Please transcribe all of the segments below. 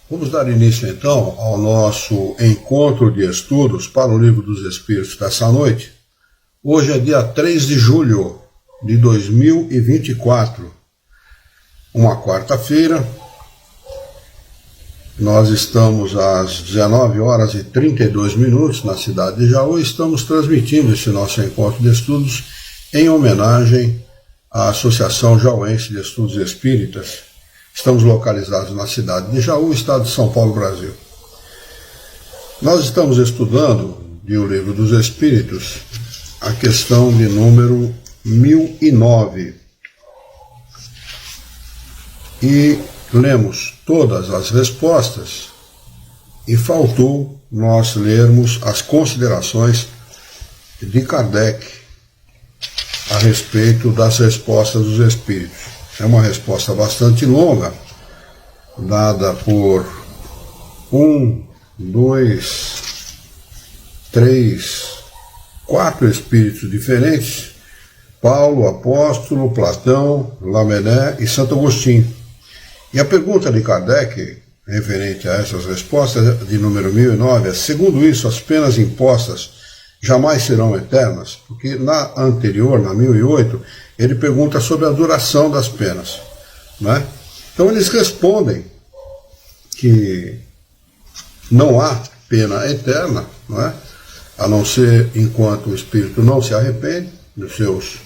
Vamos dar início então ao nosso encontro de estudos para o Livro dos Espíritos dessa noite. Hoje é dia 3 de julho de 2024, uma quarta-feira. Nós estamos às 19 horas e 32 minutos na cidade de Jaú e estamos transmitindo esse nosso encontro de estudos em homenagem à Associação Jauense de Estudos Espíritas. Estamos localizados na cidade de Jaú, estado de São Paulo, Brasil. Nós estamos estudando de O Livro dos Espíritos a questão de número 1009. E lemos todas as respostas e faltou nós lermos as considerações de Kardec a respeito das respostas dos Espíritos. É uma resposta bastante longa, dada por 4 espíritos diferentes: Paulo, Apóstolo, Platão, Lamennais e Santo Agostinho. E a pergunta de Kardec, referente a essas respostas, de número 1009, é: segundo isso, as penas impostas jamais serão eternas? Porque na anterior, na 1008, ele pergunta sobre a duração das penas, né? Então eles respondem que não há pena eterna, não é? A não ser enquanto o espírito não se arrepende dos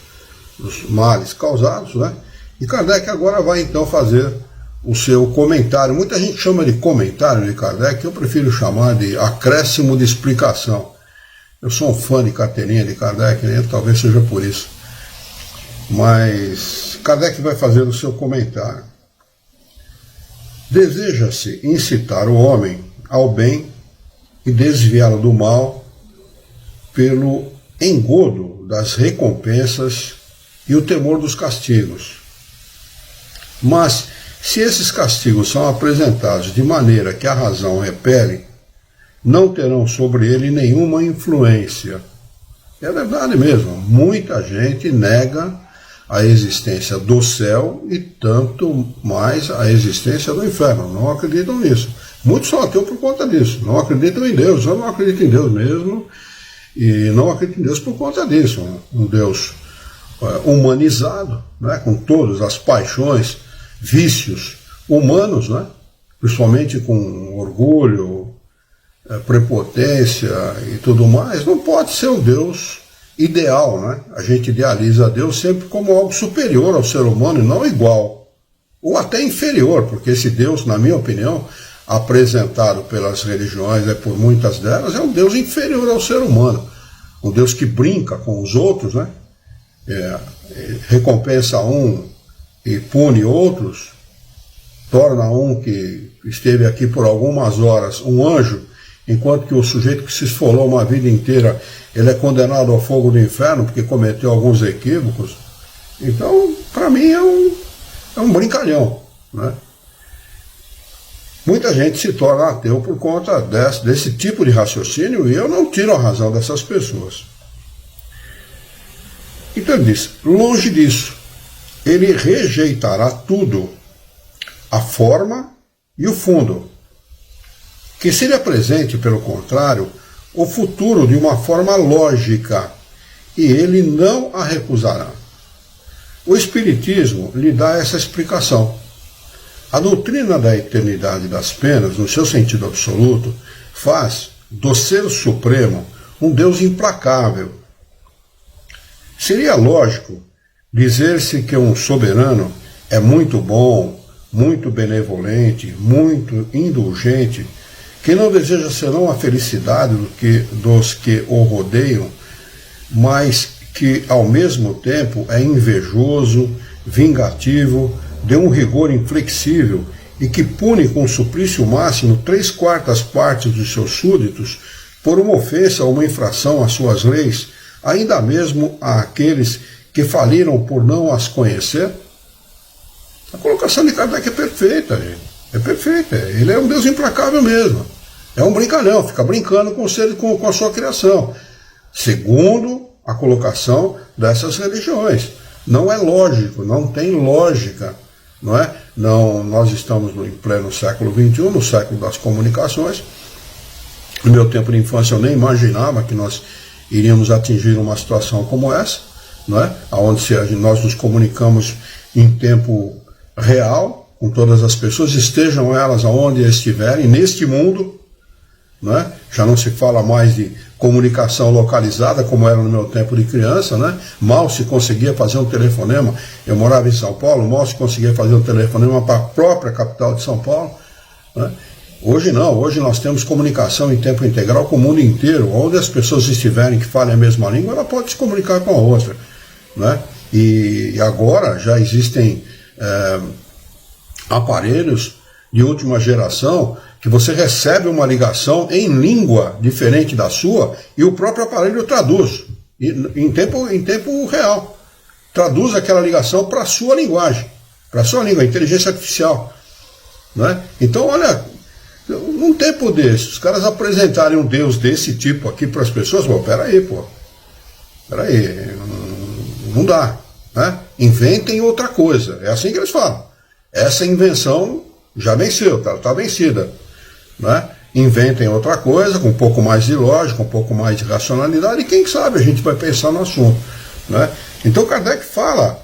males causados, né? E Kardec agora vai então fazer o seu comentário. Muita gente chama de comentário de Kardec, eu prefiro chamar de acréscimo de explicação. Eu sou um fã de carteirinha de Kardec, né? Talvez seja por isso. Mas Kardec vai fazer o seu comentário. Deseja-se incitar o homem ao bem e desviá-lo do mal pelo engodo das recompensas e o temor dos castigos. Mas, se esses castigos são apresentados de maneira que a razão repele, não terão sobre ele nenhuma influência. É verdade mesmo, muita gente nega a existência do céu e tanto mais a existência do inferno. Não acreditam nisso. Muitos são ateus por conta disso. Não acreditam em Deus. Eu não acredito em Deus mesmo. E não acredito em Deus por conta disso. Um Deus humanizado, né, com todas as paixões, vícios humanos, né, principalmente com orgulho, prepotência e tudo mais, não pode ser o Deus ideal, né? A gente idealiza a Deus sempre como algo superior ao ser humano e não igual, ou até inferior, porque esse Deus, na minha opinião, apresentado pelas religiões, por muitas delas, é um Deus inferior ao ser humano, um Deus que brinca com os outros, né? Recompensa um e pune outros, torna um que esteve aqui por algumas horas um anjo, enquanto que o sujeito que se esfolou uma vida inteira, ele é condenado ao fogo do inferno porque cometeu alguns equívocos. Então, para mim, é um brincalhão, né? Muita gente se torna ateu por conta desse tipo de raciocínio, e eu não tiro a razão dessas pessoas. Então ele diz: longe disso, ele rejeitará tudo, a forma e o fundo, que se lhe apresente, pelo contrário, o futuro de uma forma lógica, e ele não a recusará. O Espiritismo lhe dá essa explicação. A doutrina da eternidade das penas, no seu sentido absoluto, faz do Ser Supremo um Deus implacável. Seria lógico dizer-se que um soberano é muito bom, muito benevolente, muito indulgente, que não deseja senão a felicidade dos que o rodeiam, mas que ao mesmo tempo é invejoso, vingativo, de um rigor inflexível e que pune com suplício máximo 3/4 partes dos seus súditos por uma ofensa ou uma infração às suas leis, ainda mesmo àqueles que faliram por não as conhecer? A colocação de Kardec é perfeita, gente. É perfeita. Ele é um Deus implacável mesmo. É um brincalhão, fica brincando com a sua criação. Segundo a colocação dessas religiões. Não é lógico, não tem lógica, não é? Não, nós estamos em pleno século XXI, no século das comunicações. No meu tempo de infância eu nem imaginava que nós iríamos atingir uma situação como essa, não é? Onde nós nos comunicamos em tempo real com todas as pessoas, estejam elas aonde estiverem, neste mundo, não é? Já não se fala mais de comunicação localizada como era no meu tempo de criança, né? Mal se conseguia fazer um telefonema. Eu morava em São Paulo, mal se conseguia fazer um telefonema para a própria capital de São Paulo, né? Hoje não, hoje nós temos comunicação em tempo integral com o mundo inteiro. Onde as pessoas estiverem que falem a mesma língua, ela pode se comunicar com a outra, né? E agora já existem aparelhos de última geração que você recebe uma ligação em língua diferente da sua e o próprio aparelho traduz em tempo real. Traduz aquela ligação para a sua linguagem, para a sua língua, inteligência artificial, né? Então, olha, num tempo desse, os caras apresentarem um Deus desse tipo aqui para as pessoas, peraí, não dá, né? Inventem outra coisa, é assim que eles falam. Essa invenção já venceu, está vencida, né? Inventem outra coisa, com um pouco mais de lógica, um pouco mais de racionalidade, e quem sabe a gente vai pensar no assunto, né? Então Kardec fala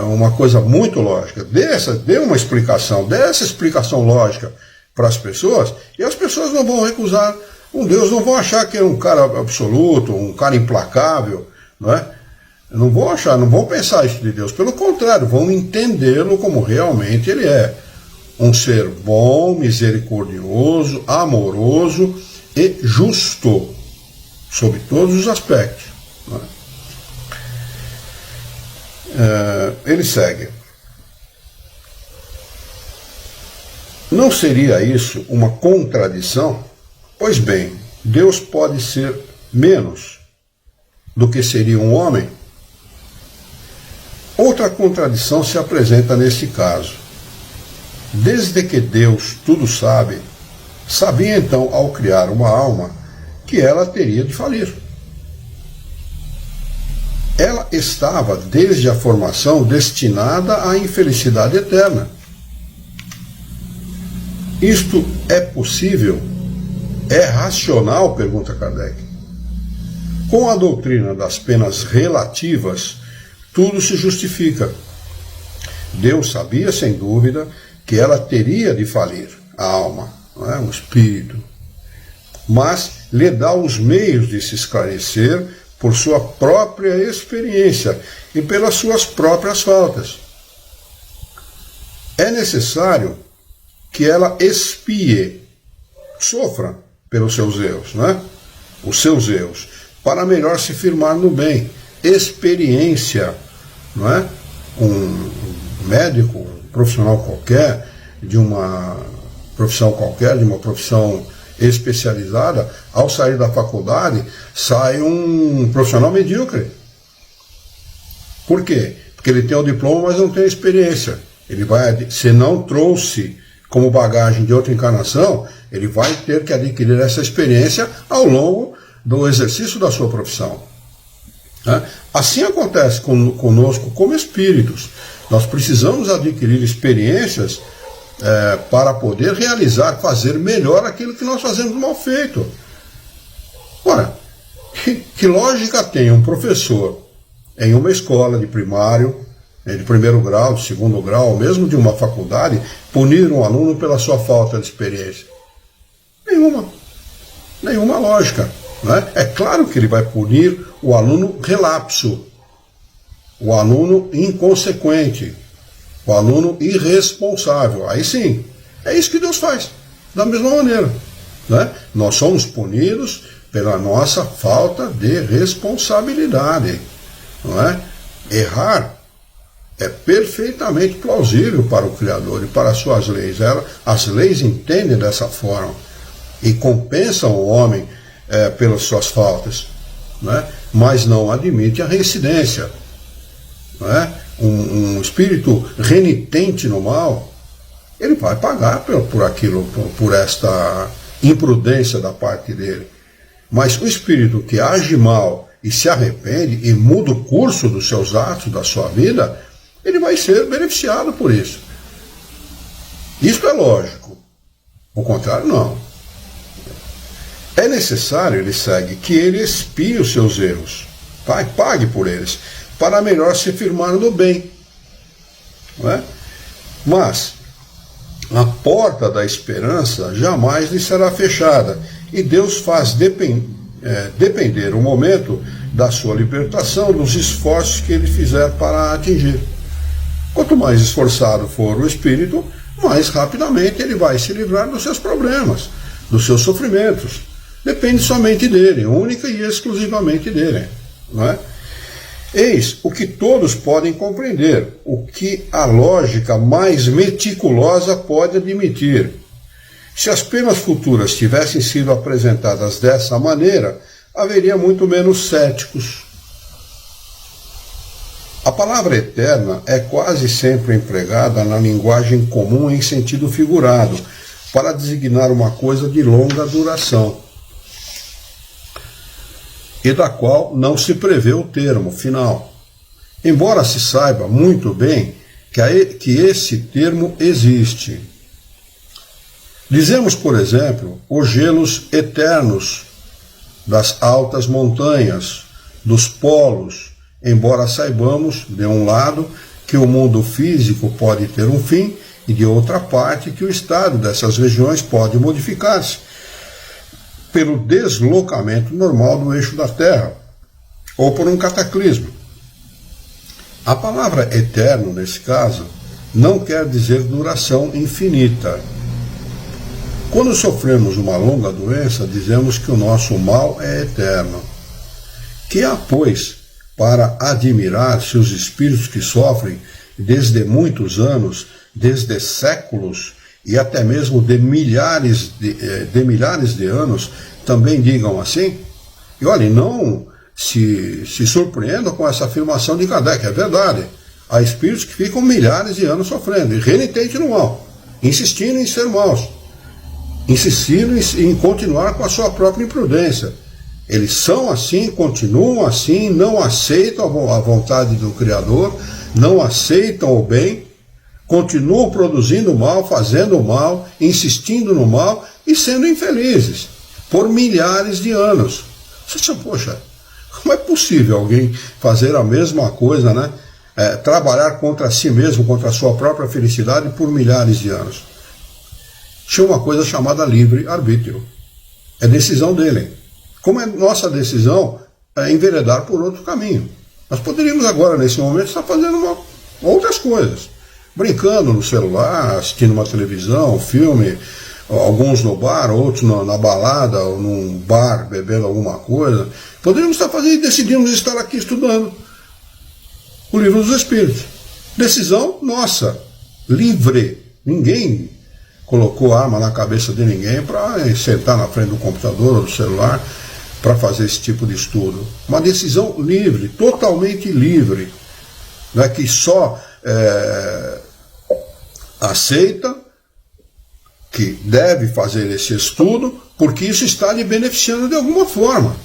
uma coisa muito lógica, dê uma explicação, dê essa explicação lógica para as pessoas, e as pessoas não vão recusar um Deus, não vão achar que é um cara absoluto, um cara implacável, não é? Não vão achar, não vão pensar isso de Deus, pelo contrário, vão entendê-lo como realmente ele é. Um ser bom, misericordioso, amoroso e justo, sob todos os aspectos, não é? Ele segue. Não seria isso uma contradição? Pois bem, Deus pode ser menos do que seria um homem? Outra contradição se apresenta nesse caso. Desde que Deus tudo sabe, sabia então, ao criar uma alma, que ela teria de falir. Ela estava, desde a formação, destinada à infelicidade eterna. Isto é possível? É racional? Pergunta Kardec. Com a doutrina das penas relativas, tudo se justifica. Deus sabia, sem dúvida, que ela teria de falir, a alma, não é? O espírito, mas lhe dá os meios de se esclarecer por sua própria experiência e pelas suas próprias faltas. É necessário que ela expie, sofra pelos seus erros, né? Os seus erros, para melhor se firmar no bem. Experiência, não é? Um médico, um profissional qualquer, de uma profissão qualquer, de uma profissão especializada, ao sair da faculdade, sai um profissional medíocre. Por quê? Porque ele tem o diploma, mas não tem a experiência. Ele vai, se não trouxe como bagagem de outra encarnação, ele vai ter que adquirir essa experiência ao longo do exercício da sua profissão. Assim acontece conosco como espíritos. Nós precisamos adquirir experiências para poder realizar, fazer melhor aquilo que nós fazemos mal feito. Ora, que lógica tem um professor em uma escola de primário, de primeiro grau, de segundo grau, ou mesmo de uma faculdade, punir um aluno pela sua falta de experiência? Nenhuma lógica, não é? É claro que ele vai punir o aluno relapso, o aluno inconsequente, o aluno irresponsável. Aí sim, é isso que Deus faz, da mesma maneira, né? Nós somos punidos pela nossa falta de responsabilidade, não é? Errar é perfeitamente plausível para o Criador e para as suas leis. As leis entendem dessa forma e compensam o homem pelas suas faltas, né? Mas não admite a reincidência, né? Um espírito renitente no mal, ele vai pagar por aquilo, por esta imprudência da parte dele. Mas o espírito que age mal e se arrepende e muda o curso dos seus atos, da sua vida, ele vai ser beneficiado por isso. Isto é lógico. O contrário, não. É necessário, ele segue, que ele expie os seus erros, pague por eles, para melhor se firmar no bem. Não é? Mas a porta da esperança jamais lhe será fechada, e Deus faz depender o momento da sua libertação dos esforços que ele fizer para atingir. Quanto mais esforçado for o espírito, mais rapidamente ele vai se livrar dos seus problemas, dos seus sofrimentos. Depende somente dele, única e exclusivamente dele. Não é? Eis o que todos podem compreender, o que a lógica mais meticulosa pode admitir. Se as penas futuras tivessem sido apresentadas dessa maneira, haveria muito menos céticos. A palavra eterna é quase sempre empregada na linguagem comum em sentido figurado, para designar uma coisa de longa duração, e da qual não se prevê o termo final, embora se saiba muito bem que esse termo existe. Dizemos, por exemplo, os gelos eternos das altas montanhas, dos polos, embora saibamos, de um lado, que o mundo físico pode ter um fim, e de outra parte, que o estado dessas regiões pode modificar-se pelo deslocamento normal do eixo da Terra, ou por um cataclismo. A palavra eterno, nesse caso, não quer dizer duração infinita. Quando sofremos uma longa doença, dizemos que o nosso mal é eterno. Que há, pois, para admirar se os espíritos que sofrem desde muitos anos, desde séculos, e até mesmo de milhares de anos, também digam assim? E olhem, não se surpreendam com essa afirmação de Kardec, é verdade. Há espíritos que ficam milhares de anos sofrendo, e renitentes no mal, insistindo em ser maus, insistindo em continuar com a sua própria imprudência. Eles são assim, continuam assim, não aceitam a vontade do Criador, não aceitam o bem, continuam produzindo mal, fazendo mal, insistindo no mal e sendo infelizes por milhares de anos. Você diz, poxa, como é possível alguém fazer a mesma coisa, né? Trabalhar contra si mesmo, contra a sua própria felicidade por milhares de anos? Tinha uma coisa chamada livre-arbítrio. É decisão dele. Como é nossa decisão enveredar por outro caminho. Nós poderíamos agora, nesse momento, estar fazendo outras coisas. Brincando no celular, assistindo uma televisão, um filme, alguns no bar, outros na balada, ou num bar, bebendo alguma coisa. Poderíamos estar fazendo e decidimos estar aqui estudando o Livro dos Espíritos. Decisão nossa, livre. Ninguém colocou arma na cabeça de ninguém para sentar na frente do computador ou do celular para fazer esse tipo de estudo. Uma decisão livre, totalmente livre, né, que só aceita que deve fazer esse estudo porque isso está lhe beneficiando de alguma forma,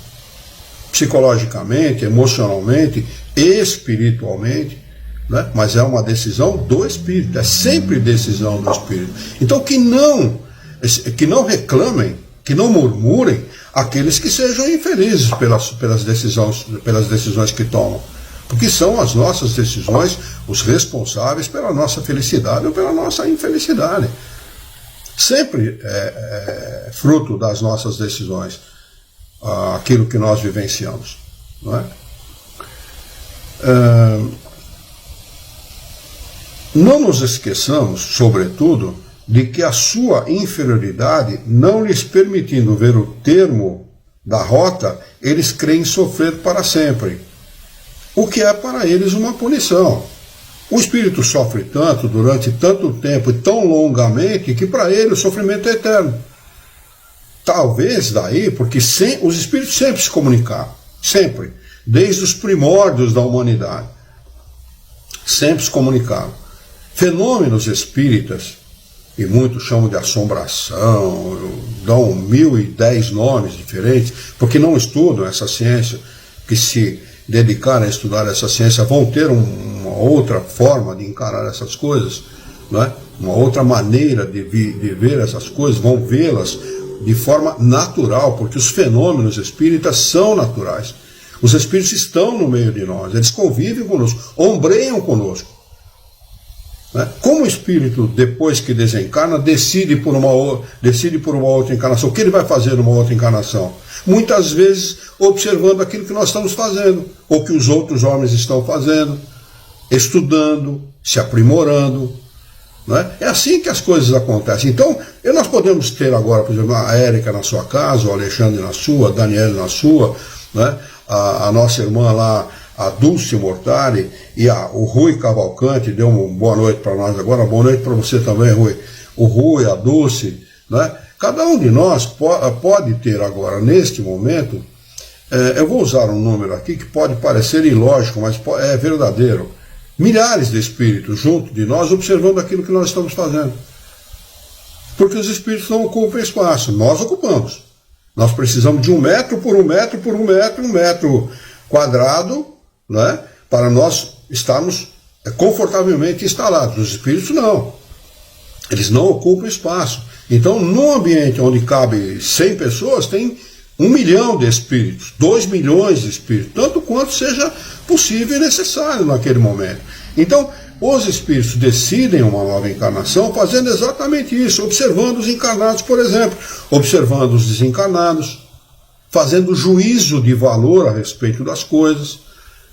psicologicamente, emocionalmente, espiritualmente, né? Mas é uma decisão do espírito, é sempre decisão do espírito. Então que não reclamem, que não murmurem aqueles que sejam infelizes pelas decisões que tomam, porque são as nossas decisões os responsáveis pela nossa felicidade ou pela nossa infelicidade. Sempre é fruto das nossas decisões aquilo que nós vivenciamos, não é? Não nos esqueçamos, sobretudo, de que a sua inferioridade, não lhes permitindo ver o termo da rota, eles creem sofrer para sempre, o que é para eles uma punição. O espírito sofre tanto, durante tanto tempo e tão longamente, que para ele o sofrimento é eterno. Talvez daí, porque os espíritos sempre se comunicaram, sempre, desde os primórdios da humanidade, sempre se comunicaram. Fenômenos espíritas, e muitos chamam de assombração, dão 1010 nomes diferentes, porque não estudam essa ciência, que se dedicarem a estudar essa ciência vão ter uma outra forma de encarar essas coisas, não é? uma outra maneira de ver essas coisas, vão vê-las de forma natural, porque os fenômenos espíritas são naturais. Os espíritos estão no meio de nós, eles convivem conosco, ombreiam conosco. Né? Como o espírito, depois que desencarna, decide por uma outra encarnação, o que ele vai fazer numa outra encarnação? Muitas vezes observando aquilo que nós estamos fazendo, ou que os outros homens estão fazendo, estudando, se aprimorando. Né? É assim que as coisas acontecem. Então, nós podemos ter agora, por exemplo, a Érica na sua casa, o Alexandre na sua, a Daniela na sua, né? A nossa irmã lá, a Dulce Mortari, e o Rui Cavalcante deu uma boa noite para nós agora, boa noite para você também, Rui. O Rui, a Dulce, né? Cada um de nós pode ter agora, neste momento, eu vou usar um número aqui que pode parecer ilógico, mas é verdadeiro, milhares de espíritos junto de nós observando aquilo que nós estamos fazendo. Porque os espíritos não ocupam espaço, nós ocupamos. Nós precisamos de 1 metro por 1 metro por 1 metro, 1 metro quadrado, né, para nós estarmos confortavelmente instalados. Os espíritos não. Eles não ocupam espaço. Então, num ambiente onde cabe 100 pessoas, tem 1 milhão de espíritos, 2 milhões de espíritos, tanto quanto seja possível e necessário naquele momento. Então, os espíritos decidem uma nova encarnação fazendo exatamente isso, observando os encarnados, por exemplo, observando os desencarnados, fazendo juízo de valor a respeito das coisas.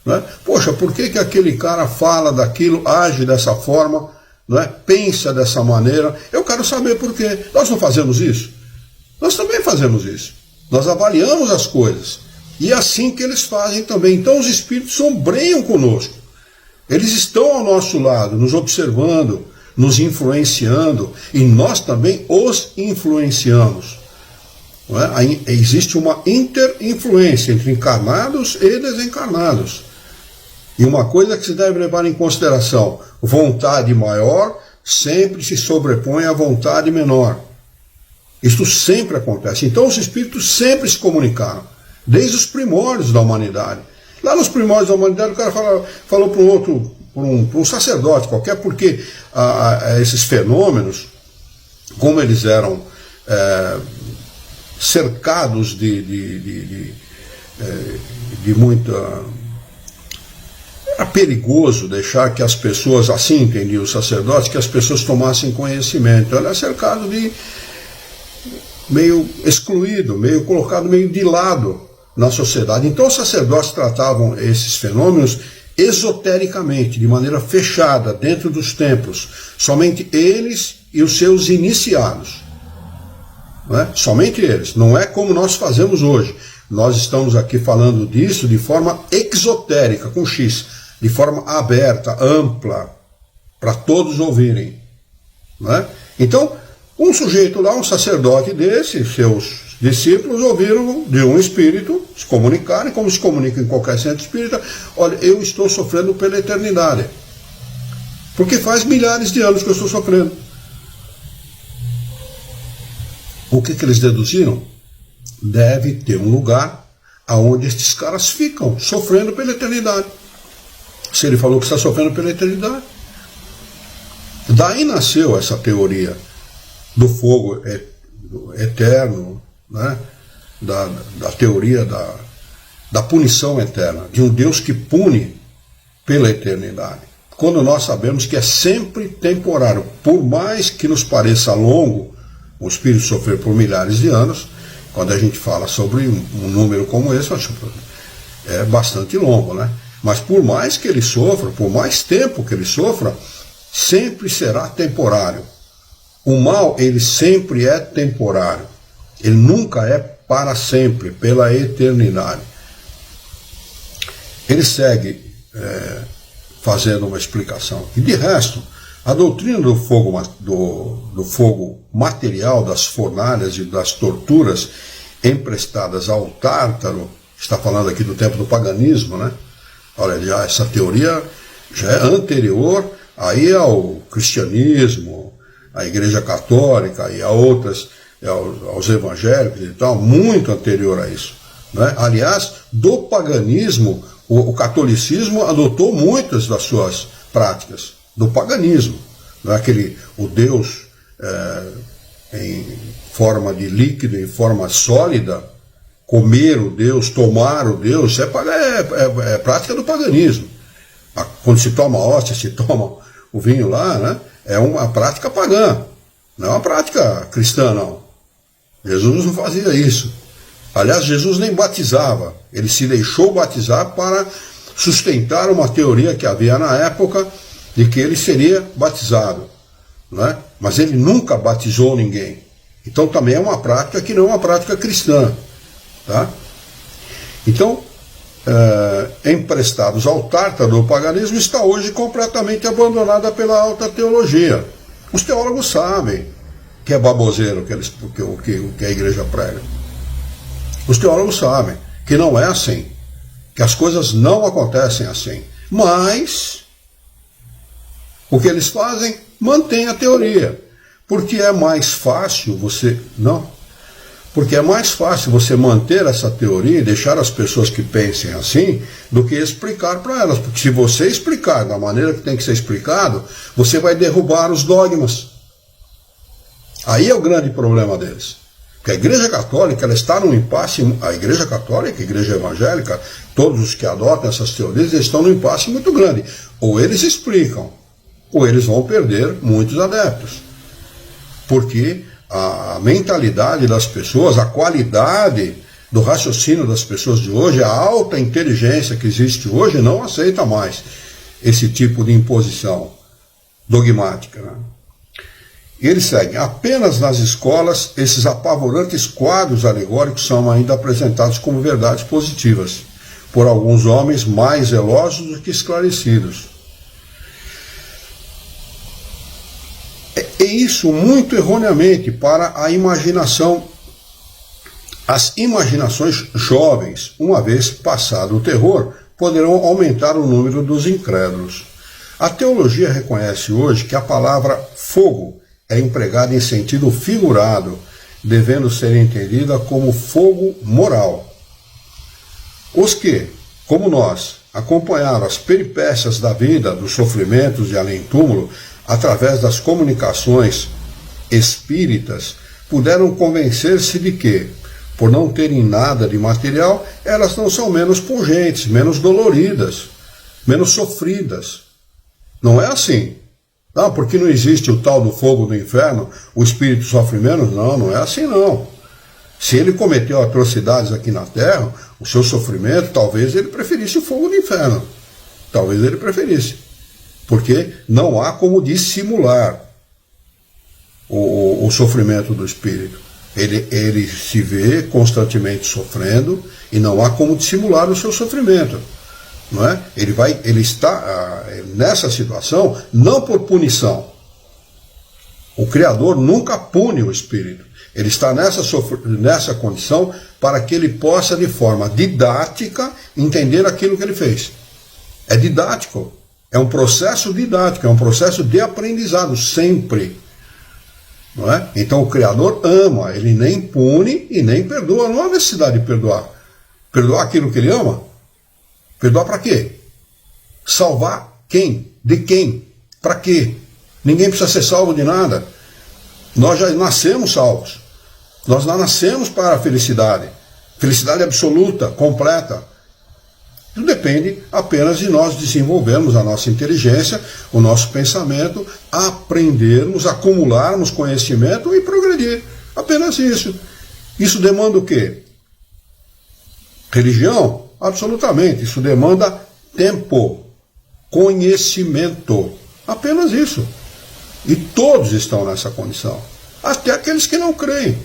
Né? Poxa, por que aquele cara fala daquilo, age dessa forma, né? Pensa dessa maneira? Eu quero saber por quê. Nós não fazemos isso? Nós também fazemos isso. Nós avaliamos as coisas. E é assim que eles fazem também. Então os espíritos sombreiam conosco. Eles estão ao nosso lado, nos observando, nos influenciando, e nós também os influenciamos. Não é? Existe uma interinfluência entre encarnados e desencarnados. E uma coisa que se deve levar em consideração: vontade maior sempre se sobrepõe à vontade menor. Isso sempre acontece. Então os espíritos sempre se comunicaram, desde os primórdios da humanidade. Lá nos primórdios da humanidade, o cara falou para um outro, para um sacerdote qualquer, porque esses fenômenos, como eles eram cercados de muita... Era perigoso deixar que as pessoas, assim entendiam os sacerdotes, que as pessoas tomassem conhecimento. Ele é cercado de... meio excluído, meio colocado meio de lado na sociedade. Então os sacerdotes tratavam esses fenômenos esotericamente, de maneira fechada, dentro dos templos. Somente eles e os seus iniciados. Não é? Somente eles. Não é como nós fazemos hoje. Nós estamos aqui falando disso de forma exotérica, com X, de forma aberta, ampla, para todos ouvirem. Não é? Então, um sujeito lá, um sacerdote desse, seus discípulos ouviram de um espírito se comunicarem, como se comunica em qualquer centro espírita: olha, eu estou sofrendo pela eternidade, porque faz milhares de anos que eu estou sofrendo. O que eles deduziram? Deve ter um lugar onde estes caras ficam sofrendo pela eternidade. Se ele falou que está sofrendo pela eternidade. Daí nasceu essa teoria do fogo eterno, né? da teoria da punição eterna, de um Deus que pune pela eternidade, quando nós sabemos que é sempre temporário. Por mais que nos pareça longo o espírito sofrer por milhares de anos, quando a gente fala sobre um número como esse, é bastante longo, né? Mas por mais que ele sofra, por mais tempo que ele sofra, sempre será temporário. O mal, ele sempre é temporário. Ele nunca é para sempre, pela eternidade. Ele segue fazendo uma explicação. E de resto, a doutrina do fogo material, das fornalhas e das torturas emprestadas ao Tártaro, está falando aqui do tempo do paganismo, né? Olha, já essa teoria já é anterior aí ao cristianismo, à Igreja Católica e a outras, aos evangélicos e tal, muito anterior a isso, né? Aliás, do paganismo, o catolicismo adotou muitas das suas práticas do paganismo, não é o Deus em forma de líquido, em forma sólida, comer o Deus, tomar o Deus, isso é prática do paganismo. Quando se toma a hóstia, se toma o vinho lá, né, é uma prática pagã, não é uma prática cristã, não. Jesus não fazia isso. Aliás, Jesus nem batizava, ele se deixou batizar para sustentar uma teoria que havia na época de que ele seria batizado, né? Mas ele nunca batizou ninguém. Então também é uma prática que não é uma prática cristã. Tá? Então, emprestados ao tártaro do paganismo, está hoje completamente abandonada pela alta teologia. Os teólogos sabem que é baboseiro que a igreja prega. Os teólogos sabem que não é assim, que as coisas não acontecem assim. Mas o que eles fazem? Mantém a teoria. Porque é mais fácil você manter essa teoria e deixar as pessoas que pensem assim do que explicar para elas. Porque se você explicar da maneira que tem que ser explicado, você vai derrubar os dogmas. Aí é o grande problema deles. Porque a Igreja Católica, ela está num impasse, a Igreja Católica, a Igreja Evangélica, todos os que adotam essas teorias, eles estão num impasse muito grande. Ou eles explicam, ou eles vão perder muitos adeptos. Porque a mentalidade das pessoas, a qualidade do raciocínio das pessoas de hoje, a alta inteligência que existe hoje, não aceita mais esse tipo de imposição dogmática, né? E eles seguem: apenas nas escolas, esses apavorantes quadros alegóricos são ainda apresentados como verdades positivas, por alguns homens mais zelosos do que esclarecidos. E isso muito erroneamente para a imaginação, as imaginações jovens, uma vez passado o terror, poderão aumentar o número dos incrédulos. A teologia reconhece hoje que a palavra fogo é empregada em sentido figurado, devendo ser entendida como fogo moral. Os que, como nós, acompanharam as peripécias da vida, dos sofrimentos de além-túmulo, através das comunicações espíritas, puderam convencer-se de que, por não terem nada de material, elas não são menos pungentes, menos doloridas, menos sofridas. Não é assim. Não, porque não existe o tal do fogo do inferno, o espírito sofre menos. Não, não é assim não. Se ele cometeu atrocidades aqui na Terra, o seu sofrimento, talvez ele preferisse o fogo do inferno. Talvez ele preferisse. Porque não há como dissimular o sofrimento do espírito. Ele se vê constantemente sofrendo e não há como dissimular o seu sofrimento. Não é? Ele está nessa situação não por punição. O Criador nunca pune o espírito. Ele está nessa condição para que ele possa, de forma didática, entender aquilo que ele fez. É didático. É um processo didático, é um processo de aprendizado, sempre. Não é? Então o Criador ama, ele nem pune e nem perdoa. Não há necessidade de perdoar. Perdoar aquilo que ele ama? Perdoar para quê? Salvar quem? De quem? Para quê? Ninguém precisa ser salvo de nada. Nós já nascemos salvos. Nós não nascemos para a felicidade. Felicidade absoluta, completa. Tudo depende apenas de nós desenvolvermos a nossa inteligência, o nosso pensamento, aprendermos, acumularmos conhecimento e progredir. Apenas isso. Isso demanda o quê? Religião? Absolutamente. Isso demanda tempo, conhecimento. Apenas isso. E todos estão nessa condição. Até aqueles que não creem.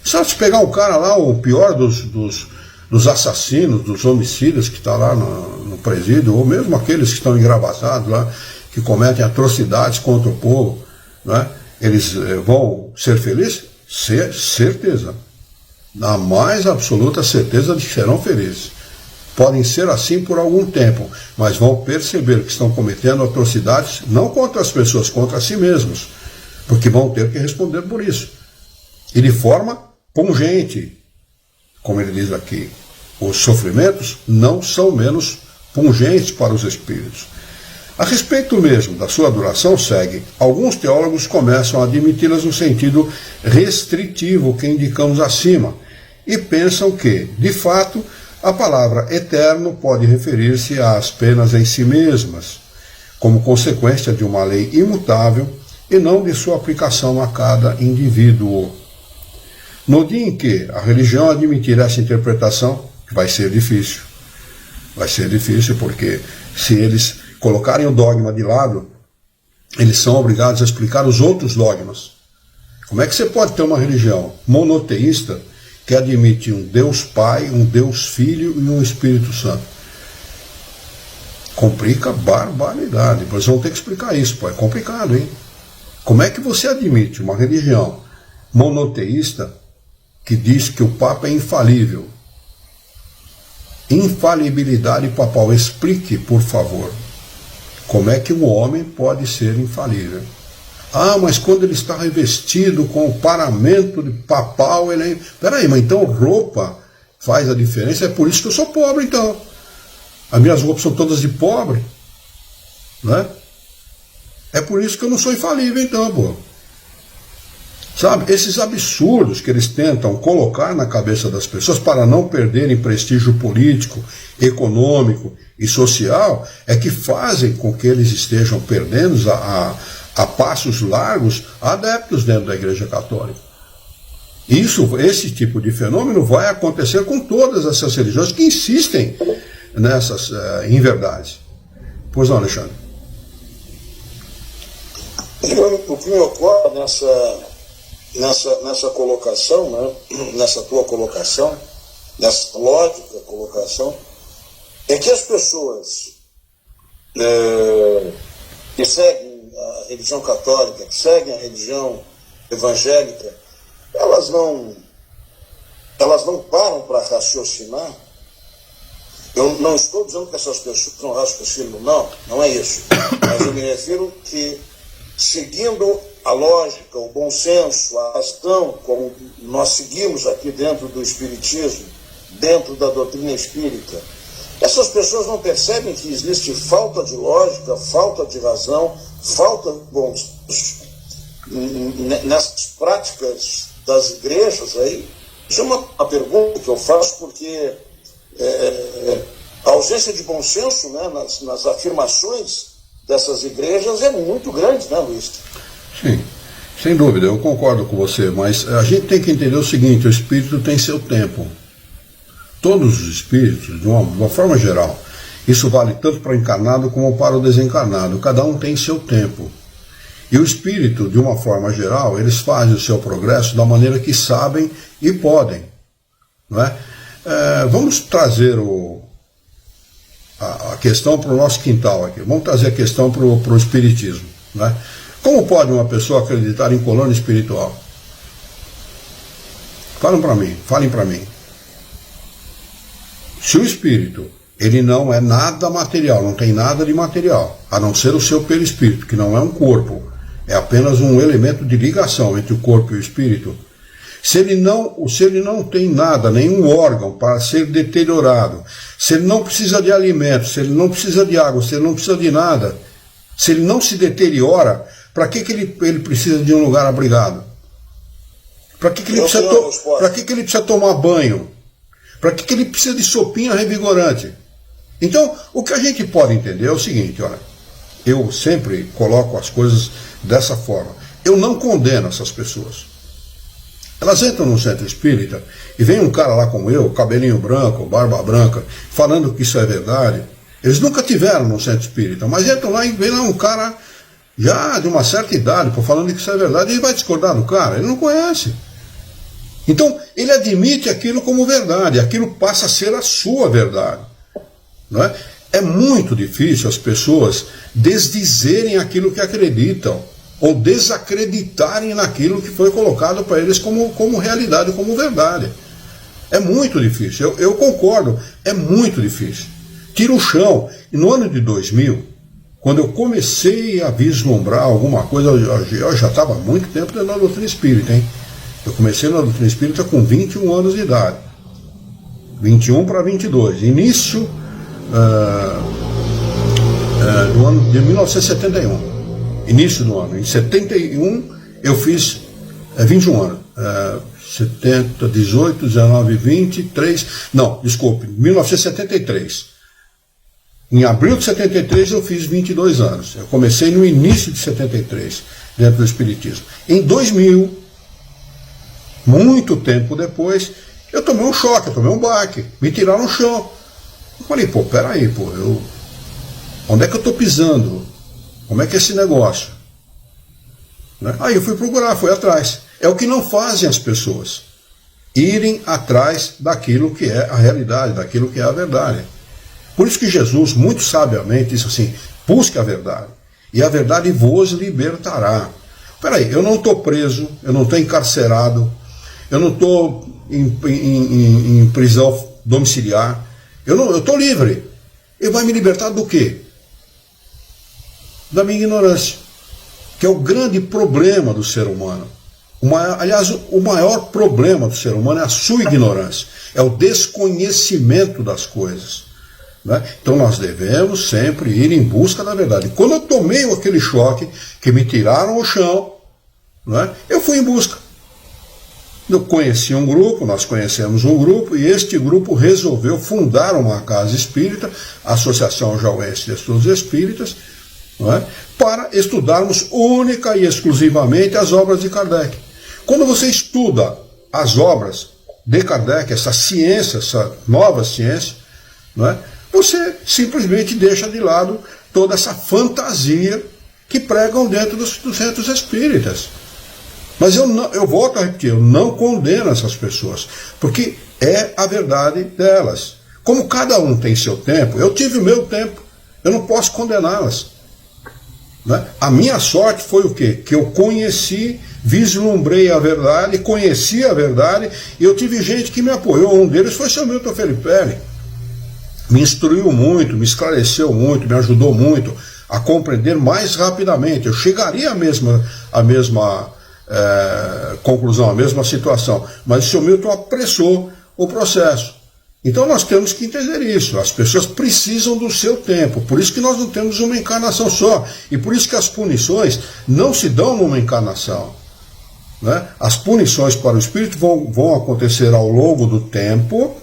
Só se pegar um cara lá, o pior dos assassinos, dos homicidas que está lá no presídio, ou mesmo aqueles que estão engravatados lá, que cometem atrocidades contra o povo, né? Eles vão ser felizes? Certeza. Na mais absoluta certeza de que serão felizes. Podem ser assim por algum tempo, mas vão perceber que estão cometendo atrocidades, não contra as pessoas, contra si mesmos, porque vão ter que responder por isso. E de forma pungente, como ele diz aqui, os sofrimentos não são menos pungentes para os espíritos. A respeito mesmo da sua duração, segue, alguns teólogos começam a admiti-las no sentido restritivo que indicamos acima, e pensam que, de fato, a palavra eterno pode referir-se às penas em si mesmas, como consequência de uma lei imutável e não de sua aplicação a cada indivíduo. No dia em que a religião admitir essa interpretação, vai ser difícil porque se eles colocarem o dogma de lado, eles são obrigados a explicar os outros dogmas. Como é que você pode ter uma religião monoteísta que admite um Deus Pai, um Deus Filho e um Espírito Santo? Complica barbaridade. Vocês vão ter que explicar isso, pô. É complicado, hein? Como é que você admite uma religião monoteísta que diz que o Papa é infalível? Infalibilidade papal. Explique, por favor. Como é que um homem pode ser infalível? Ah, mas quando ele está revestido com o paramento de papal, ele é... Peraí, mas então roupa faz a diferença? É por isso que eu sou pobre, então. As minhas roupas são todas de pobre, né? É por isso que eu não sou infalível, então, pô. Sabe, esses absurdos que eles tentam colocar na cabeça das pessoas para não perderem prestígio político, econômico e social, é que fazem com que eles estejam perdendo a passos largos adeptos dentro da Igreja Católica. Esse tipo de fenômeno vai acontecer com todas essas religiões que insistem nessas inverdades. Pois não, Alexandre? O que me ocorre nessa colocação, né, nessa tua colocação, nessa lógica colocação, é que as pessoas que seguem a religião católica, que seguem a religião evangélica, elas não param para raciocinar. Eu não estou dizendo que essas pessoas não raciocinam, não é isso. Mas eu me refiro que, seguindo a lógica, o bom senso, a razão, como nós seguimos aqui dentro do Espiritismo, dentro da doutrina espírita, essas pessoas não percebem que existe falta de lógica, falta de razão, falta de bom senso nessas práticas das igrejas aí. Isso é uma pergunta que eu faço porque a ausência de bom senso, né, nas afirmações dessas igrejas é muito grande, né, Luiz? Sim, sem dúvida, eu concordo com você, mas a gente tem que entender o seguinte: o espírito tem seu tempo. Todos os espíritos, de uma forma geral, isso vale tanto para o encarnado como para o desencarnado, cada um tem seu tempo. E o espírito, de uma forma geral, eles fazem o seu progresso da maneira que sabem e podem. Não é? Vamos trazer a questão para o nosso quintal aqui, vamos trazer a questão para o espiritismo. Não é? Como pode uma pessoa acreditar em colônia espiritual? Falem para mim. Se o espírito, ele não é nada material, não tem nada de material, a não ser o seu perispírito, que não é um corpo, é apenas um elemento de ligação entre o corpo e o espírito. Se ele não tem nada, nenhum órgão para ser deteriorado, se ele não precisa de alimento, se ele não precisa de água, se ele não precisa de nada, se ele não se deteriora, para que ele precisa de um lugar abrigado? Para que ele precisa tomar banho? Para que ele precisa de sopinha revigorante? Então, o que a gente pode entender é o seguinte, olha, eu sempre coloco as coisas dessa forma. Eu não condeno essas pessoas. Elas entram no centro espírita e vem um cara lá como eu, cabelinho branco, barba branca, falando que isso é verdade. Eles nunca tiveram no centro espírita, mas entram lá e vem lá um cara já de uma certa idade, falando que isso é verdade, e ele vai discordar do cara, ele não conhece. Então, ele admite aquilo como verdade, aquilo passa a ser a sua verdade. Não é? É muito difícil as pessoas desdizerem aquilo que acreditam, ou desacreditarem naquilo que foi colocado para eles como realidade, como verdade. É muito difícil, eu concordo, é muito difícil. Tira o chão. E no ano de 2000, quando eu comecei a vislumbrar alguma coisa, eu já estava há muito tempo dentro da doutrina espírita, hein? Eu comecei na doutrina espírita com 21 anos de idade. 21 para 22. E nisso, no ano de 1971. Início do ano. Em 71 eu fiz 21 anos. 70, 18, 19, 23. Não, desculpe, 1973. Em abril de 73 eu fiz 22 anos. Eu comecei no início de 73, dentro do Espiritismo. Em 2000, muito tempo depois, eu tomei um choque, eu tomei um baque. Me tiraram no chão. Eu falei, peraí, onde é que eu estou pisando? Como é que é esse negócio? Né? Aí eu fui procurar, fui atrás. É o que não fazem as pessoas. Irem atrás daquilo que é a realidade, daquilo que é a verdade. Por isso que Jesus, muito sabiamente, disse assim, busque a verdade, e a verdade vos libertará. Peraí, eu não estou preso, eu não estou encarcerado, eu não estou em prisão domiciliar, eu estou livre. Ele vai me libertar do quê? Da minha ignorância, que é o grande problema do ser humano. Aliás, o maior problema do ser humano é a sua ignorância, é o desconhecimento das coisas. Né? Então nós devemos sempre ir em busca da verdade. Quando eu tomei aquele choque, que me tiraram o chão, né, eu fui em busca. Eu conheci um grupo, nós conhecemos um grupo, e este grupo resolveu fundar uma casa espírita, a Associação Jauense de Estudos Espíritas, não é? Para estudarmos única e exclusivamente as obras de Kardec. Quando você estuda as obras de Kardec, essa ciência, essa nova ciência, não é? Você simplesmente deixa de lado toda essa fantasia que pregam dentro dos centros espíritas. Mas eu volto a repetir, eu não condeno essas pessoas, porque é a verdade delas. Como cada um tem seu tempo, eu tive o meu tempo, eu não posso condená-las. Né? A minha sorte foi o quê? Que eu conheci, vislumbrei a verdade, conheci a verdade, e eu tive gente que me apoiou. Um deles foi o seu Milton Felipe. Me instruiu muito, me esclareceu muito, me ajudou muito a compreender mais rapidamente. Eu chegaria à mesma conclusão, à mesma situação, mas o seu Milton apressou o processo. Então nós temos que entender isso. As pessoas precisam do seu tempo, por isso que nós não temos uma encarnação só, e por isso que as punições não se dão numa encarnação. Né? As punições para o espírito vão acontecer ao longo do tempo,